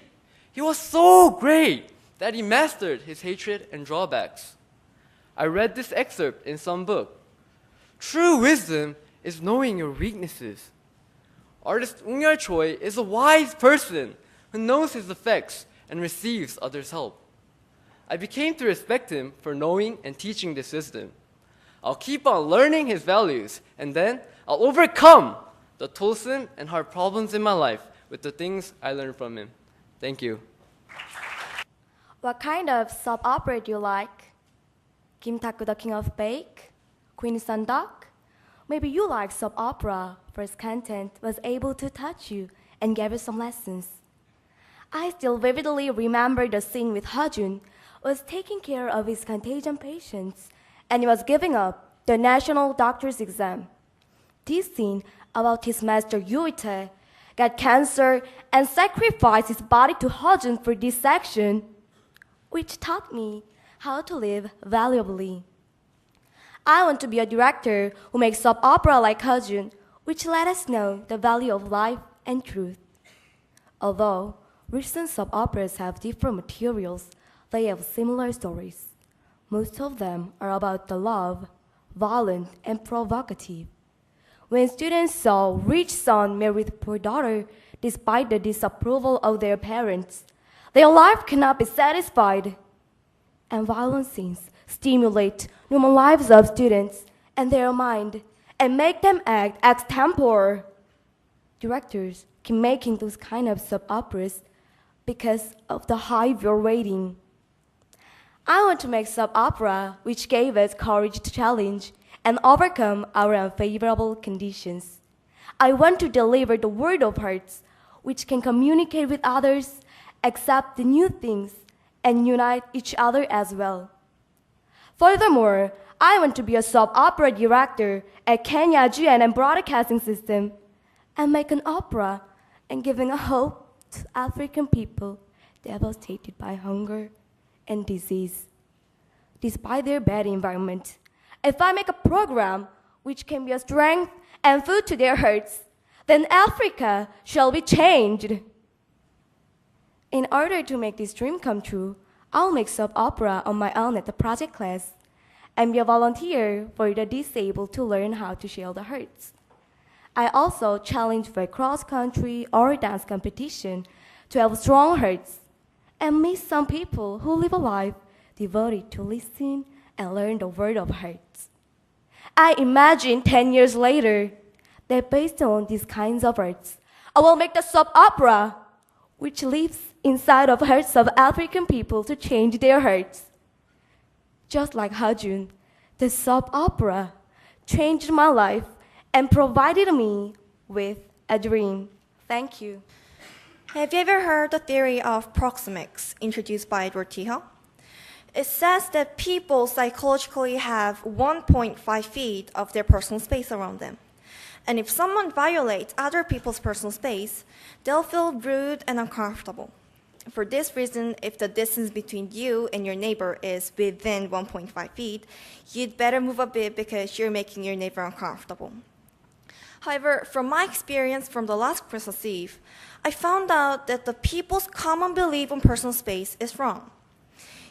he was so great that he mastered his hatred and drawbacks. I read this excerpt in some book. True wisdom is knowing your weaknesses. Artist Ung-yeol Choi is a wise person who knows his effects and receives others' help. I became to respect him for knowing and teaching this wisdom. I'll keep on learning his values, and then I'll overcome the toilsome and hard problems in my life with the things I learned from him. Thank you. What kind of soap opera do you like? Kim Tak-gu, the King of Bake? Queen Sundok? Maybe you like soap opera, for its content was able to touch you and gave you some lessons. I still vividly remember the scene with Hajun was taking care of his contagion patients and he was giving up the national doctor's exam. This scene about his master Yuite got cancer and sacrificed his body to Hajun for dissection, which taught me how to live valuably. I want to be a director who makes soap opera like Hajun, which let us know the value of life and truth. Although recent soap operas have different materials, they have similar stories. Most of them are about the love, violent, and provocative. When students saw rich son married poor daughter despite the disapproval of their parents, their life cannot be satisfied. And violent scenes stimulate normal lives of students and their mind and make them act extempore. Directors keep making those kind of soap operas because of the high viewer rating. I want to make soap opera which gave us courage to challenge and overcome our unfavorable conditions. I want to deliver the word of hearts which can communicate with others, accept the new things, and unite each other as well. Furthermore, I want to be a soap opera director at Kenya GNM Broadcasting System and make an opera and giving a hope to African people devastated by hunger and disease. Despite their bad environment, if I make a program which can be a strength and food to their hearts, then Africa shall be changed. In order to make this dream come true, I'll make soap opera on my own at the project class and be a volunteer for the disabled to learn how to share the hurts. I also challenged for a cross-country or dance competition to have strong hearts and meet some people who live a life devoted to listen and learn the word of hearts. I imagine 10 years later that based on these kinds of arts, I will make the soap opera, which lives inside of hearts of African people to change their hearts. Just like Hajun, the soap opera changed my life and provided me with a dream. Thank you. Have you ever heard the theory of proxemics introduced by Edward T. Hall? It says that people psychologically have 1.5 feet of their personal space around them. And if someone violates other people's personal space, they'll feel rude and uncomfortable. For this reason, if the distance between you and your neighbor is within 1.5 feet, you'd better move a bit because you're making your neighbor uncomfortable. However, from my experience from the last Christmas Eve, I found out that the people's common belief on personal space is wrong.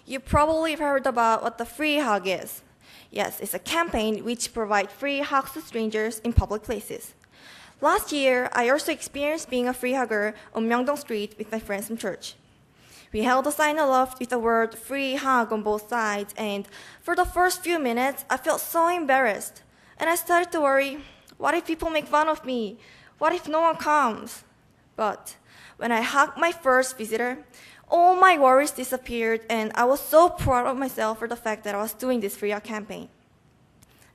You probably have heard about what the free hug is. Yes, it's a campaign which provides free hugs to strangers in public places. Last year, I also experienced being a free hugger on Myeongdong Street with my friends from church. We held a sign aloft with the word free hug on both sides, and for the first few minutes, I felt so embarrassed. And I started to worry, what if people make fun of me? What if no one comes? But when I hugged my first visitor, all my worries disappeared, and I was so proud of myself for the fact that I was doing this free hug campaign.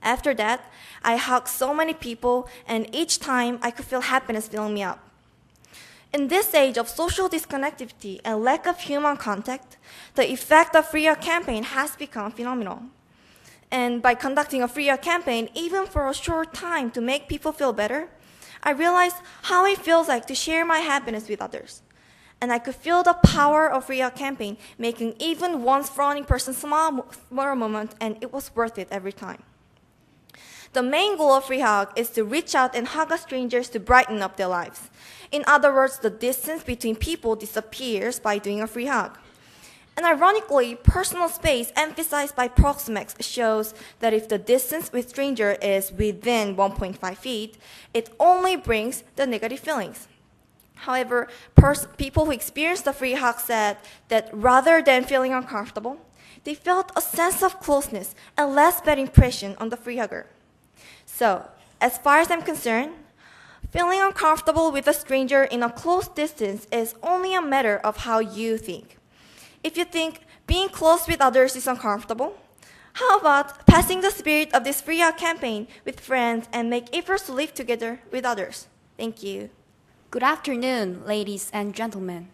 After that, I hugged so many people, and each time I could feel happiness filling me up. In this age of social disconnectivity and lack of human contact, the effect of free hug campaign has become phenomenal. And by conducting a free hug campaign, even for a short time to make people feel better, I realized how it feels like to share my happiness with others. And I could feel the power of free hug campaign making even one frowning person smile for a moment, and it was worth it every time. The main goal of free hug is to reach out and hug strangers to brighten up their lives. In other words, the distance between people disappears by doing a free hug. And ironically, personal space emphasized by proxemics shows that if the distance with stranger is within 1.5 feet, it only brings the negative feelings. However, people who experienced the free hug said that rather than feeling uncomfortable, they felt a sense of closeness and less bad impression on the free hugger. So, as far as I'm concerned, feeling uncomfortable with a stranger in a close distance is only a matter of how you think. If you think being close with others is uncomfortable, how about passing the spirit of this free hug campaign with friends and make efforts to live together with others? Thank you. Good afternoon, ladies and gentlemen.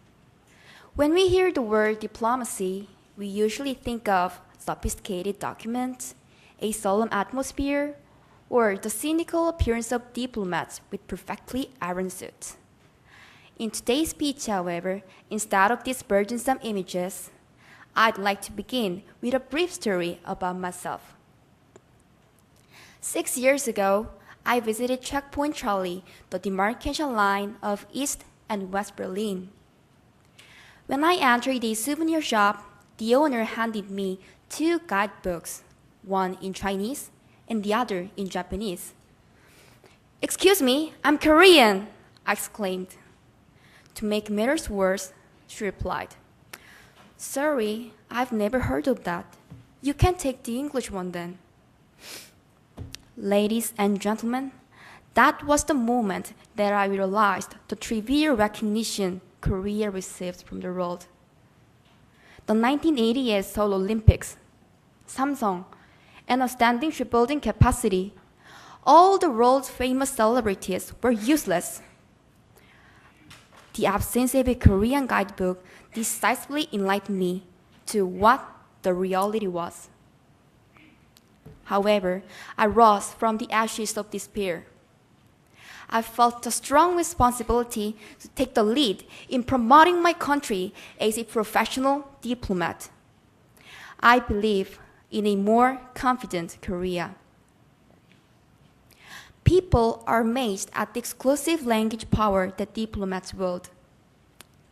When we hear the word diplomacy, we usually think of sophisticated documents, a solemn atmosphere, or the cynical appearance of diplomats with perfectly ironed suits. In today's speech, however, instead of these burdensome images, I'd like to begin with a brief story about myself. 6 years ago, I visited Checkpoint Charlie, the demarcation line of East and West Berlin. When I entered the souvenir shop, the owner handed me 2 guidebooks, one in Chinese and the other in Japanese. "Excuse me, I'm Korean," I exclaimed. To make matters worse, she replied, "Sorry, I've never heard of that. You can take the English one then." Ladies and gentlemen, that was the moment that I realized the trivial recognition Korea received from the world. The 1988 Seoul Olympics, Samsung, and a standing shipbuilding capacity, all the world's famous celebrities were useless. The absence of a Korean guidebook decisively enlightened me to what the reality was. However, I rose from the ashes of despair. I felt a strong responsibility to take the lead in promoting my country as a professional diplomat. I believe in a more confident Korea. People are amazed at the exclusive language power that diplomats wield.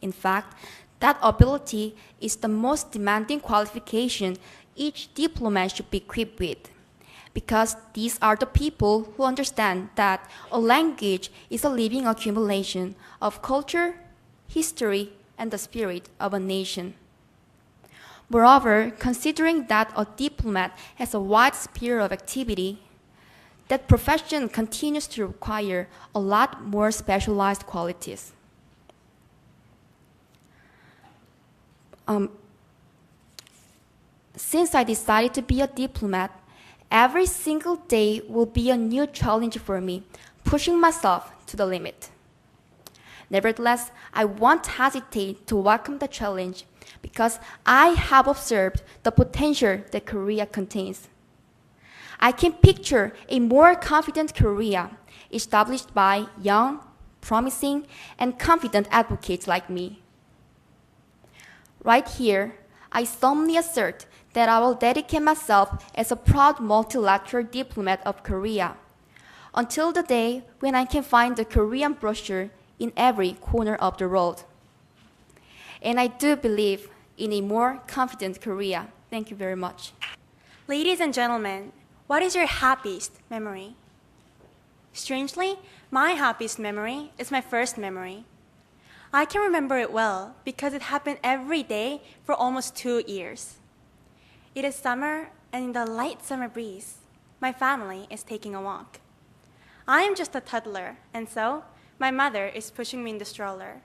In fact, that ability is the most demanding qualification each diplomat should be equipped with. because these are the people who understand that a language is a living accumulation of culture, history, and the spirit of a nation. Moreover, considering that a diplomat has a wide sphere of activity, that profession continues to require a lot more specialized qualities. Since I decided to be a diplomat, every single day will be a new challenge for me, pushing myself to the limit. Nevertheless, I won't hesitate to welcome the challenge because I have observed the potential that Korea contains. I can picture a more confident Korea established by young, promising, and confident advocates like me. Right here, I solemnly assert that I will dedicate myself as a proud multilateral diplomat of Korea until the day when I can find the Korean brochure in every corner of the world. And I do believe in a more confident Korea. Thank you very much. Ladies and gentlemen, what is your happiest memory? Strangely, my happiest memory is my first memory. I can remember it well because it happened every day for almost 2 years. It is summer, and in the light summer breeze, my family is taking a walk. I am just a toddler, and so my mother is pushing me in the stroller.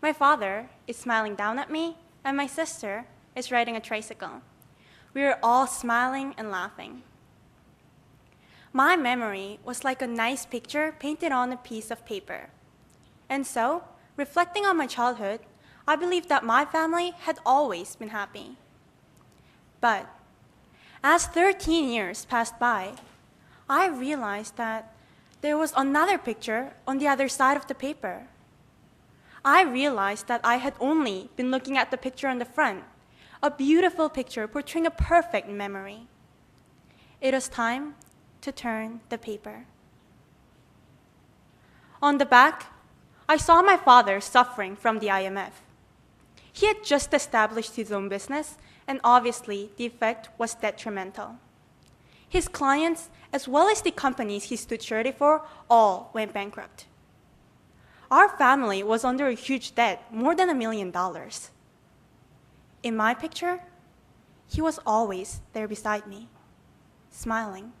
My father is smiling down at me, and my sister is riding a tricycle. We are all smiling and laughing. My memory was like a nice picture painted on a piece of paper. And so, reflecting on my childhood, I believe that my family had always been happy. But as 13 years passed by, I realized that there was another picture on the other side of the paper. I realized that I had only been looking at the picture on the front, a beautiful picture portraying a perfect memory. It was time to turn the paper. On the back, I saw my father suffering from the IMF. He had just established his own business, and obviously the effect was detrimental. His clients, as well as the companies he stood surety for, all went bankrupt. Our family was under a huge debt, more than $1 million. In my picture, he was always there beside me, smiling.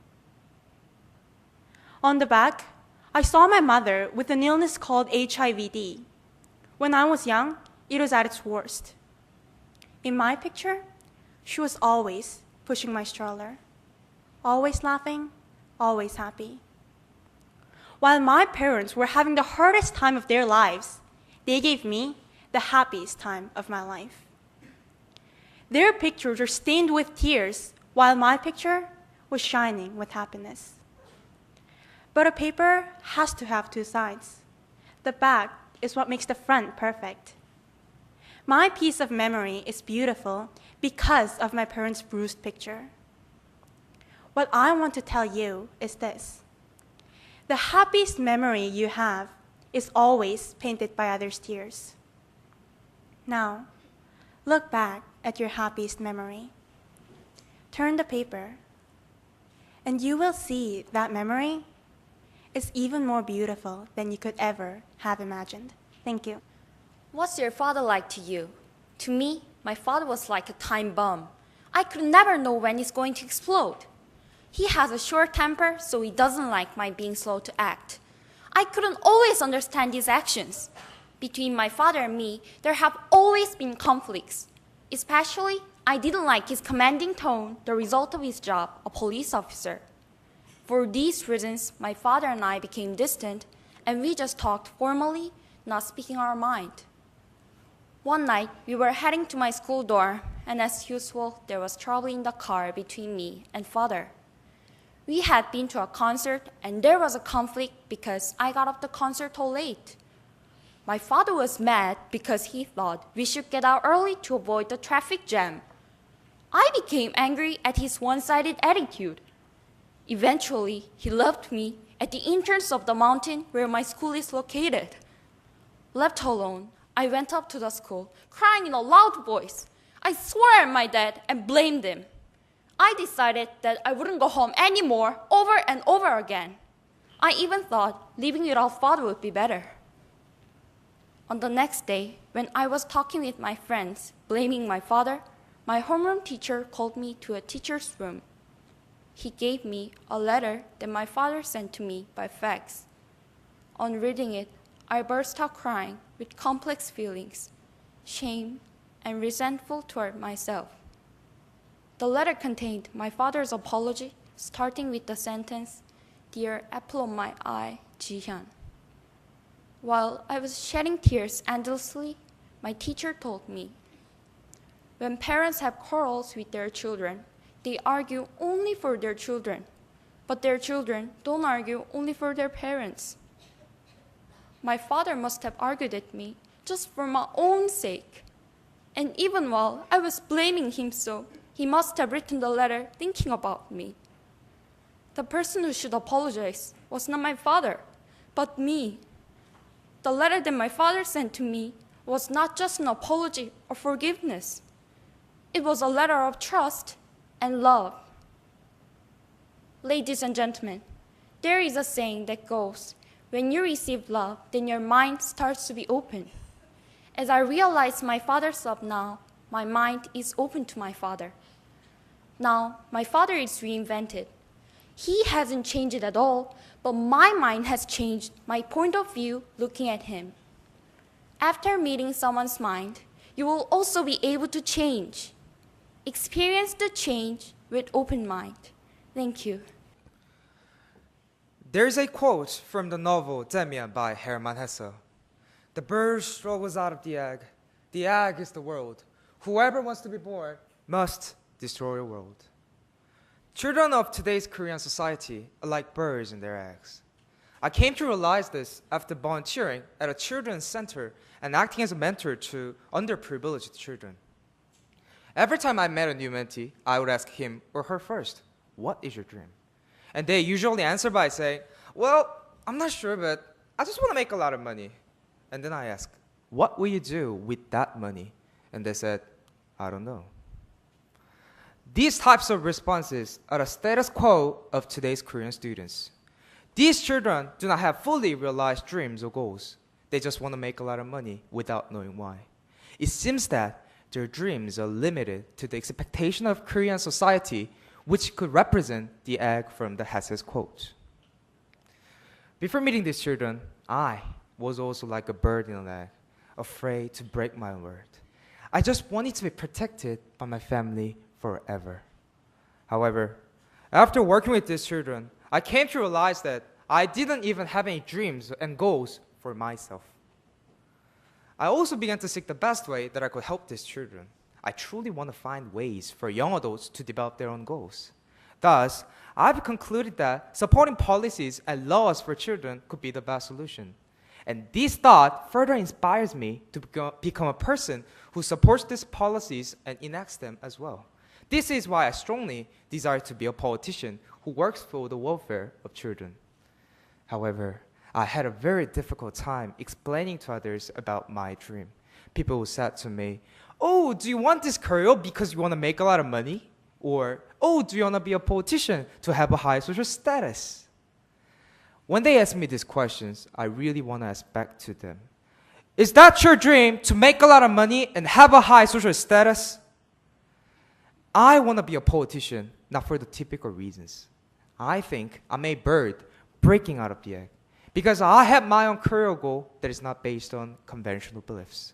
On the back, I saw my mother with an illness called HIV-D. When I was young, it was at its worst. In my picture, she was always pushing my stroller, always laughing, always happy. While my parents were having the hardest time of their lives, they gave me the happiest time of my life. Their pictures were stained with tears, while my picture was shining with happiness. But a paper has to have two sides. The back is what makes the front perfect. My piece of memory is beautiful because of my parents' bruised picture. What I want to tell you is this. The happiest memory you have is always painted by others' tears. Now, look back at your happiest memory. Turn the paper, and you will see that memory is even more beautiful than you could ever have imagined. Thank you. What's your father like to you? To me, my father was like a time bomb. I could never know when it's going to explode. He has a short temper, so he doesn't like my being slow to act. I couldn't always understand his actions. Between my father and me, there have always been conflicts. Especially, I didn't like his commanding tone, the result of his job, a police officer. For these reasons, my father and I became distant, and we just talked formally, not speaking our mind. One night, we were heading to my school door, and as usual, there was trouble in the car between me and father. We had been to a concert, and there was a conflict because I got off the concert hall late. My father was mad because he thought we should get out early to avoid the traffic jam. I became angry at his one-sided attitude. Eventually, he left me at the entrance of the mountain where my school is located. Left alone, I went up to the school, crying in a loud voice. I swore at my dad and blamed him. I decided that I wouldn't go home anymore over and over again. I even thought living without father would be better. On the next day, when I was talking with my friends, blaming my father, my homeroom teacher called me to a teacher's room. He gave me a letter that my father sent to me by fax. On reading it, I burst out crying with complex feelings, shame, and resentful toward myself. The letter contained my father's apology, starting with the sentence, "Dear apple of my eye, Jihyun." While I was shedding tears endlessly, my teacher told me, when parents have quarrels with their children, they argue only for their children, but their children don't argue only for their parents. My father must have argued at me just for my own sake. And even while I was blaming him so, he must have written the letter thinking about me. The person who should apologize was not my father, but me. The letter that my father sent to me was not just an apology or forgiveness. It was a letter of trust and love. Ladies and gentlemen, there is a saying that goes, when you receive love, then your mind starts to be open. As I realize my father's love now, my mind is open to my father. Now, my father is reinvented. He hasn't changed at all, but my mind has changed my point of view looking at him. After meeting someone's mind, you will also be able to change. Experience the change with open mind. Thank you. There's a quote from the novel Demian by Hermann Hesse. The bird struggles out of the egg. The egg is the world. Whoever wants to be born must destroy the world. Children of today's Korean society are like birds in their eggs. I came to realize this after volunteering at a children's center and acting as a mentor to underprivileged children. Every time I met a new mentee, I would ask him or her first, "What is your dream?" And they usually answer by saying, "Well, I'm not sure, but I just want to make a lot of money." And then I ask, "What will you do with that money?" And they said, "I don't know." These types of responses are the status quo of today's Korean students. These children do not have fully realized dreams or goals. They just want to make a lot of money without knowing why. It seems that their dreams are limited to the expectation of Korean society, which could represent the egg from the Hesse's quote. Before meeting these children, I was also like a bird in an egg, afraid to break my word. I just wanted to be protected by my family forever. However, after working with these children, I came to realize that I didn't even have any dreams and goals for myself. I also began to seek the best way that I could help these children. I truly want to find ways for young adults to develop their own goals. Thus, I've concluded that supporting policies and laws for children could be the best solution. And this thought further inspires me to become a person who supports these policies and enacts them as well. This is why I strongly desire to be a politician who works for the welfare of children. However, I had a very difficult time explaining to others about my dream. People said to me, "Oh, do you want this career because you want to make a lot of money?" Or, "Oh, do you want to be a politician to have a high social status?" When they ask me these questions, I really want to ask back to them, "Is that your dream, to make a lot of money and have a high social status?" I want to be a politician, not for the typical reasons. I think I'm a bird breaking out of the egg because I have my own career goal that is not based on conventional beliefs.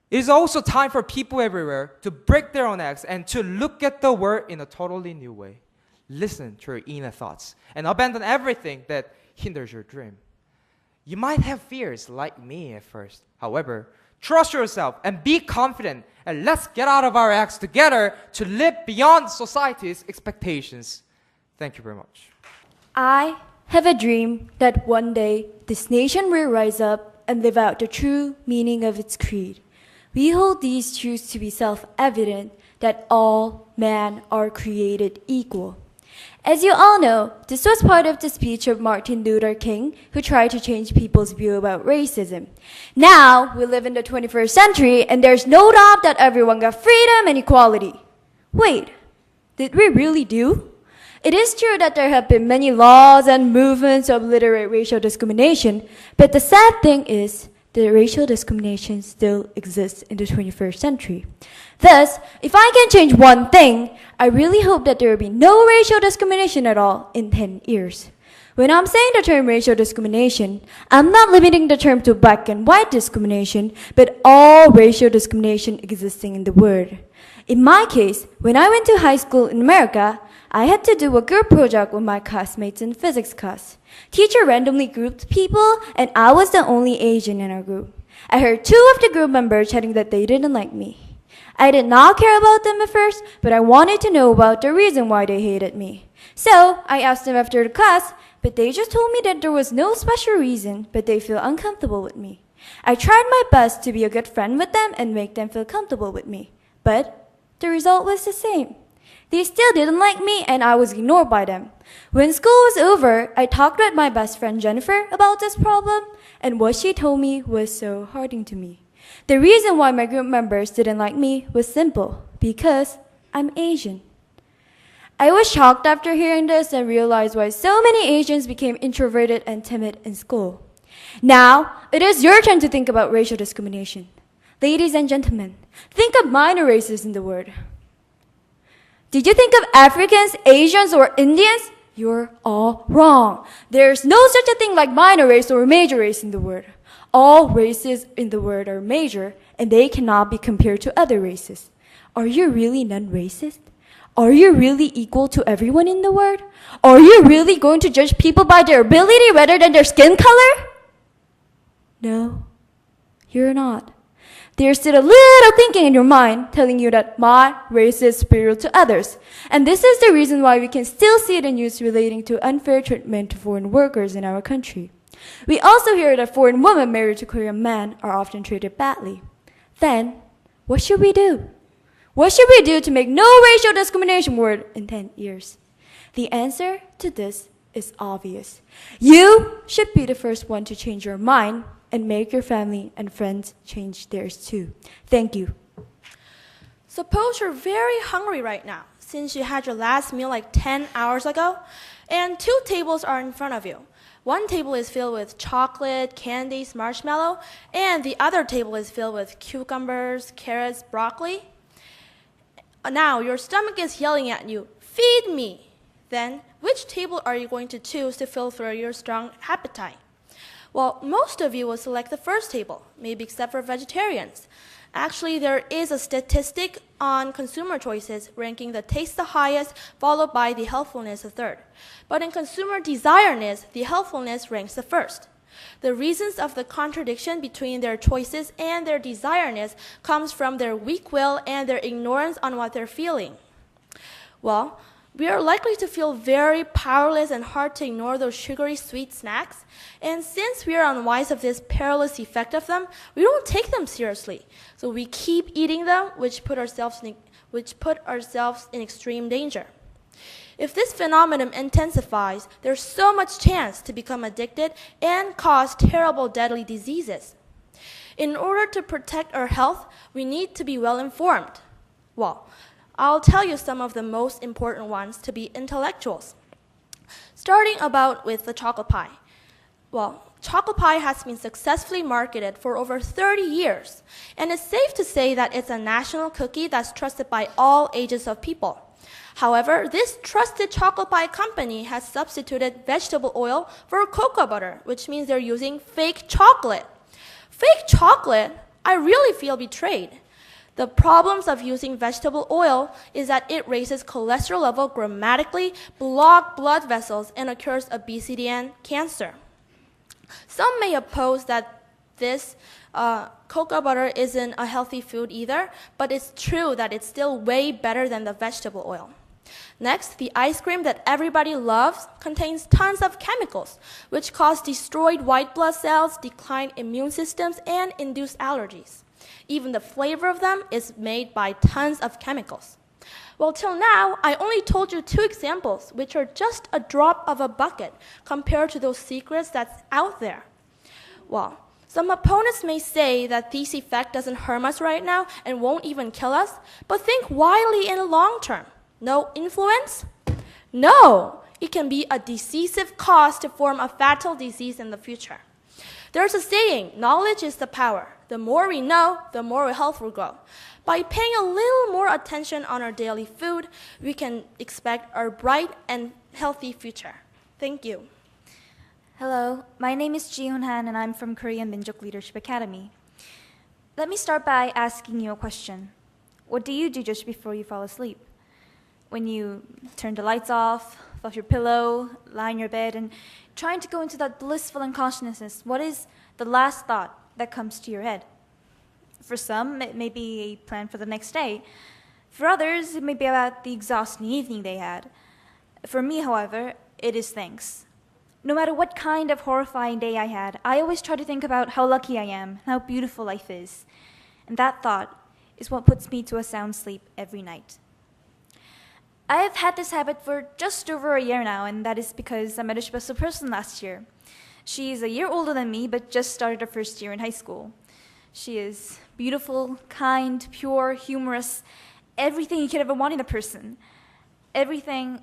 It is also time for people everywhere to break their own eggs and to look at the world in a totally new way. Listen to your inner thoughts and abandon everything that hinders your dream. You might have fears like me at first. However, trust yourself and be confident, and let's get out of our eggs together to live beyond society's expectations. Thank you very much. I have a dream that one day this nation will rise up and live out the true meaning of its creed. We hold these truths to be self-evident, that all men are created equal. As you all know, this was part of the speech of Martin Luther King, who tried to change people's view about racism. Now, we live in the 21st century, and there's no doubt that everyone got freedom and equality. Wait, Did we really do? It is true that there have been many laws and movements to obliterate racial discrimination, but the sad thing is that racial discrimination still exists in the 21st century. Thus, if I can change one thing, I really hope that there will be no racial discrimination at all in 10 years. When I'm saying the term racial discrimination, I'm not limiting the term to black and white discrimination, but all racial discrimination existing in the world. In my case, when I went to high school in America, I had to do a group project with my classmates in physics class. Teacher randomly grouped people, and I was the only Asian in our group. I heard two of the group members chatting that they didn't like me. I did not care about them at first, but I wanted to know about the reason why they hated me. So I asked them after the class, but they just told me that there was no special reason, but they feel uncomfortable with me. I tried my best to be a good friend with them and make them feel comfortable with me, but the result was the same. They still didn't like me, and I was ignored by them. When school was over, I talked with my best friend Jennifer about this problem, and what she told me was so heartening to me. The reason why my group members didn't like me was simple, because I'm Asian. I was shocked after hearing this and realized why so many Asians became introverted and timid in school. Now, it is your turn to think about racial discrimination. Ladies and gentlemen, think of minor races in the world. Did you think of Africans, Asians, or Indians? You're all wrong. There's no such a thing like minor race or major race in the world. All races in the world are major, and they cannot be compared to other races. Are you really non-racist? Are you really equal to everyone in the world? Are you really going to judge people by their ability rather than their skin color? No, you're not. There's still a little thinking in your mind telling you that my race is superior to others. And this is the reason why we can still see the news relating to unfair treatment to foreign workers in our country. We also hear that foreign women married to Korean men are often treated badly. Then, what should we do? What should we do to make no racial discrimination word in 10 years? The answer to this is obvious. You should be the first one to change your mind and make your family and friends change theirs too. Thank you. Suppose you're very hungry right now, since you had your last meal like 10 hours ago, and two tables are in front of you. One table is filled with chocolate, candies, marshmallow, and the other table is filled with cucumbers, carrots, broccoli. Now your stomach is yelling at you, "Feed me!" Then, which table are you going to choose to fulfill your strong appetite? Well, most of you will select the first table, maybe except for vegetarians. Actually, there is a statistic on consumer choices ranking the taste the highest, followed by the healthfulness the third. But in consumer desiredness, the healthfulness ranks the first. The reasons of the contradiction between their choices and their desiredness comes from their weak will and their ignorance on what they're feeling. Well, we are likely to feel very powerless and hard to ignore those sugary sweet snacks. And since we are unwise of this perilous effect of them, we don't take them seriously. So we keep eating them, which put ourselves in extreme danger. If this phenomenon intensifies, there's so much chance to become addicted and cause terrible deadly diseases. In order to protect our health, we need to be well informed. Well, I'll tell you some of the most important ones to be intellectuals. Starting with the chocolate pie. Well, chocolate pie has been successfully marketed for over 30 years, and it's safe to say that it's a national cookie that's trusted by all ages of people. However, this trusted chocolate pie company has substituted vegetable oil for cocoa butter, which means they're using fake chocolate. Fake chocolate? I really feel betrayed. The problems of using vegetable oil is that it raises cholesterol level dramatically, blocks blood vessels, and occurs obesity and cancer. Some may oppose that this cocoa butter isn't a healthy food either, but it's true that it's still way better than the vegetable oil. Next, the ice cream that everybody loves contains tons of chemicals, which cause destroyed white blood cells, declined immune systems, and induce allergies. Even the flavor of them is made by tons of chemicals. Well, till now, I only told you 2 examples, which are just a drop of a bucket compared to those secrets that's out there. Well, some opponents may say that this effect doesn't harm us right now and won't even kill us, but think widely in the long term. No influence? No, it can be a decisive cause to form a fatal disease in the future. There's a saying, knowledge is the power. The more we know, the more our health will grow. By paying a little more attention on our daily food, we can expect a bright and healthy future. Thank you. Hello, my name is Ji Hoon-han and I'm from Korean Minjuk Leadership Academy. Let me start by asking you a question. What do you do just before you fall asleep? When you turn the lights off your pillow, lie in your bed, and trying to go into that blissful unconsciousness, what is the last thought that comes to your head? For some, it may be a plan for the next day. For others, it may be about the exhausting evening they had. For me, however, it is thanks. No matter what kind of horrifying day I had, I always try to think about how lucky I am, how beautiful life is. And that thought is what puts me to a sound sleep every night. I have had this habit for just over a year now, and that is because I met a special person last year. She is a year older than me, but just started her first year in high school. She is beautiful, kind, pure, humorous, everything you could ever want in a person. Everything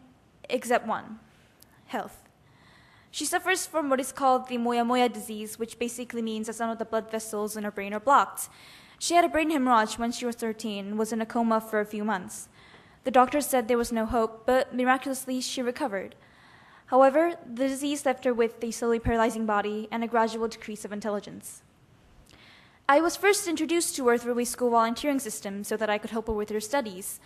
except one, health. She suffers from what is called the moya-moya disease, which basically means that some of the blood vessels in her brain are blocked. She had a brain hemorrhage when she was 13 and was in a coma for a few months. The doctors said there was no hope, but miraculously she recovered. However, the disease left her with a slowly paralyzing body and a gradual decrease of intelligence. I was first introduced to her through a school volunteering system so that I could help her with her studies.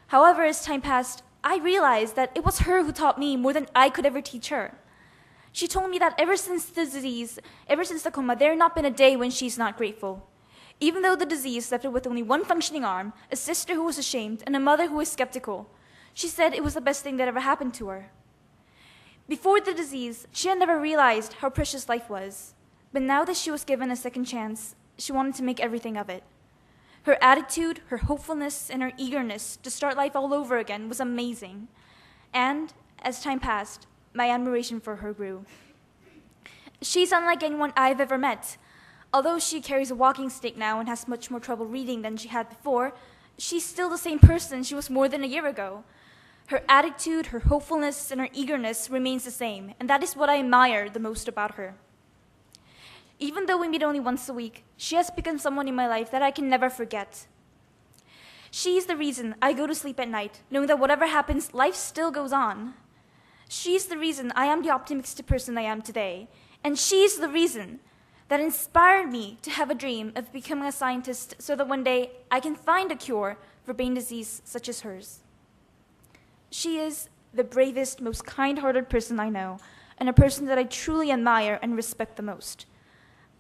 However, as time passed, I realized that it was her who taught me more than I could ever teach her. She told me that ever since the disease, ever since the coma, there had not been a day when she's not grateful. Even though the disease left her with only one functioning arm, a sister who was ashamed, and a mother who was skeptical, she said it was the best thing that ever happened to her. Before the disease, she had never realized how precious life was. But now that she was given a second chance, she wanted to make everything of it. Her attitude, her hopefulness, and her eagerness to start life all over again was amazing. And, as time passed, my admiration for her grew. She's unlike anyone I've ever met. Although she carries a walking stick now and has much more trouble reading than she had before, she's still the same person she was more than a year ago. Her attitude, her hopefulness, and her eagerness remains the same, and that is what I admire the most about her. Even though we meet only once a week, she has become someone in my life that I can never forget. She's the reason I go to sleep at night, knowing that whatever happens, life still goes on. She's the reason I am the optimistic person I am today, and she's the reason that inspired me to have a dream of becoming a scientist so that one day I can find a cure for brain disease such as hers. She is the bravest, most kind-hearted person I know, and a person that I truly admire and respect the most.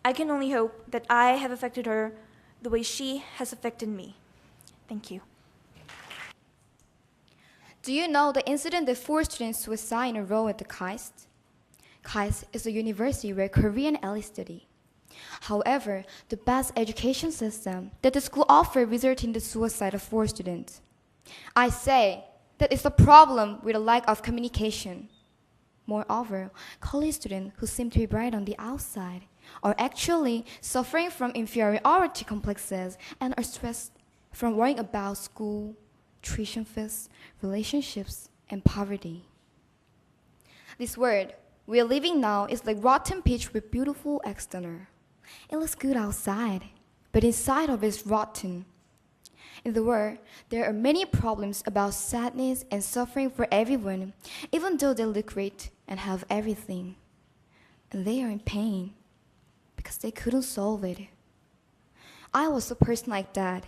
I can only hope that I have affected her the way she has affected me. Thank you. Do you know the incident that 4 students suicide in a row at the KAIST? KAIST is a university where Korean elites study. However, the best education system that the school offered resulted in the suicide of 4 students. I say that it's a problem with a lack of communication. Moreover, college students who seem to be bright on the outside are actually suffering from inferiority complexes and are stressed from worrying about school, tuition fees, relationships, and poverty. This world we are living now is like rotten peach with beautiful external. It looks good outside, but inside of it is rotten. In the world, there are many problems about sadness and suffering for everyone, even though they look great and have everything. And they are in pain because they couldn't solve it. I was a person like that.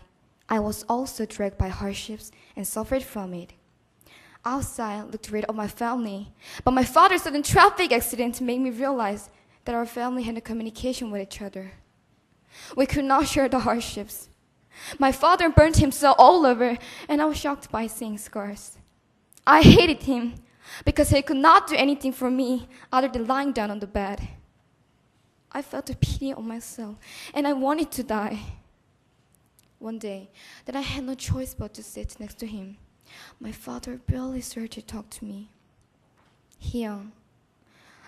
I was also dragged by hardships and suffered from it. Outside looked great of my family, but my father's sudden traffic accident made me realize that our family had no communication with each other. We could not share the hardships. My father burned himself all over, and I was shocked by seeing scars. I hated him because he could not do anything for me other than lying down on the bed. I felt a pity on myself, and I wanted to die. One day, that I had no choice but to sit next to him, my father barely started to talk to me. Hyung,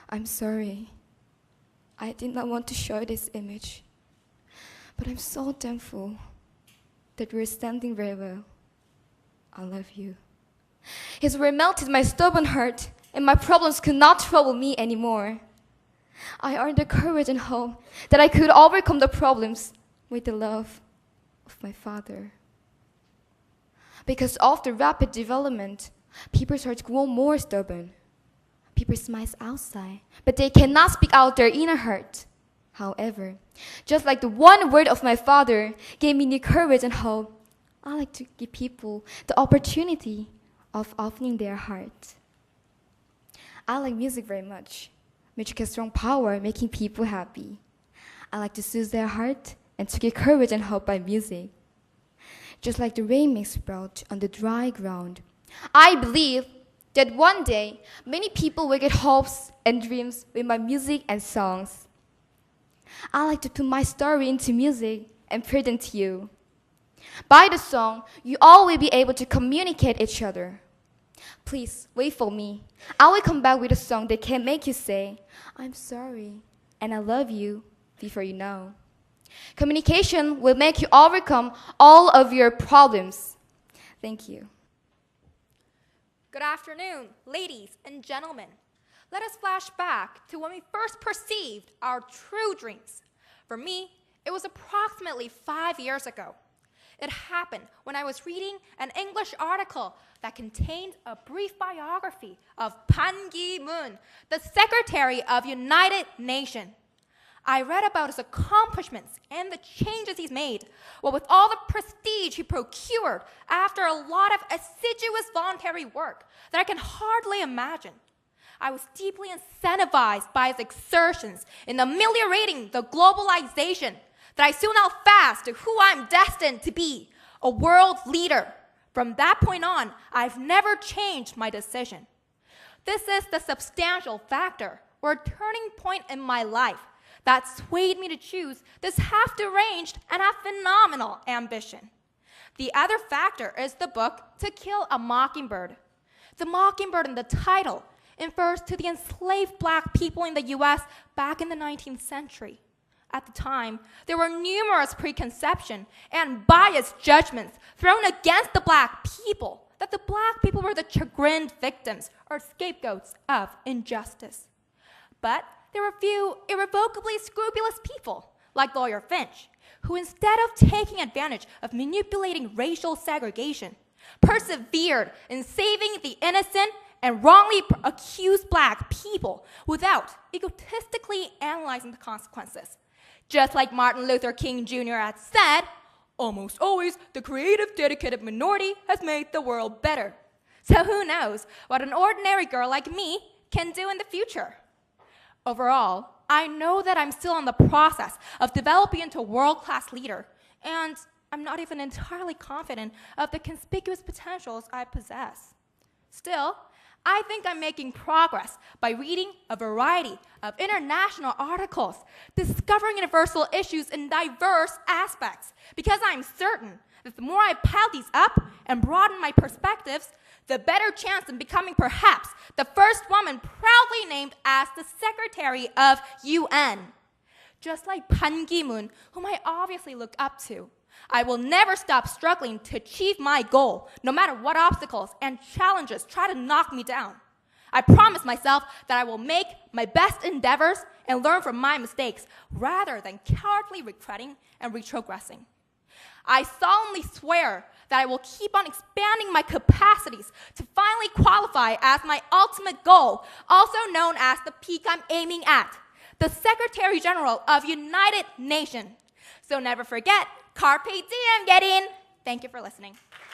I'm sorry. I did not want to show this image, but I'm so thankful that we're standing very well. I love you. His word melted my stubborn heart, and my problems could not trouble me anymore. I earned the courage and hope that I could overcome the problems with the love of my father. Because of the rapid development, people's hearts grow more stubborn. People smile outside, but they cannot speak out their inner heart. However, just like the one word of my father gave me new courage and hope, I like to give people the opportunity of opening their heart. I like music very much. Music has strong power, making people happy. I like to soothe their heart and to give courage and hope by music. Just like the rain makes sprout on the dry ground, I believe that one day many people will get hopes and dreams with my music and songs. I like to put my story into music and present to you. By the song, you all will be able to communicate each other. Please wait for me. I will come back with a song that can make you say, I'm sorry and I love you before you know. Communication will make you overcome all of your problems. Thank you. Good afternoon, ladies and gentlemen. Let us flash back to when we first perceived our true dreams. For me, it was approximately 5 years ago. It happened when I was reading an English article that contained a brief biography of Ban Ki-moon, the Secretary of United Nations. I read about his accomplishments and the changes he's made, what with all the prestige he procured after a lot of assiduous voluntary work that I can hardly imagine. I was deeply incentivized by his exertions in ameliorating the globalization that I soon held fast to who I'm destined to be, a world leader. From that point on, I've never changed my decision. This is the substantial factor or turning point in my life that swayed me to choose this half-deranged and half-phenomenal ambition. The other factor is the book To Kill a Mockingbird. The mockingbird in the title refers to the enslaved black people in the US back in the 19th century. At the time, there were numerous preconceptions and biased judgments thrown against the black people, that the black people were the chagrined victims or scapegoats of injustice. But there were a few irrevocably scrupulous people, like Lawyer Finch, who instead of taking advantage of manipulating racial segregation, persevered in saving the innocent and wrongly accused black people without egotistically analyzing the consequences. Just like Martin Luther King Jr. had said, almost always the creative, dedicated minority has made the world better. So who knows what an ordinary girl like me can do in the future? Overall, I know that I'm still in the process of developing into a world-class leader, and I'm not even entirely confident of the conspicuous potentials I possess. Still, I think I'm making progress by reading a variety of international articles, discovering universal issues in diverse aspects, because I'm certain that the more I pile these up and broaden my perspectives, the better chance in becoming perhaps the first woman proudly named as the Secretary of UN. Just like Ban Ki-moon, whom I obviously look up to, I will never stop struggling to achieve my goal, no matter what obstacles and challenges try to knock me down. I promise myself that I will make my best endeavors and learn from my mistakes, rather than cowardly regretting and retrogressing. I solemnly swear that I will keep on expanding my capacities to finally qualify as my ultimate goal, also known as the peak I'm aiming at, the Secretary General of United Nations. So never forget, carpe diem, get in. Thank you for listening.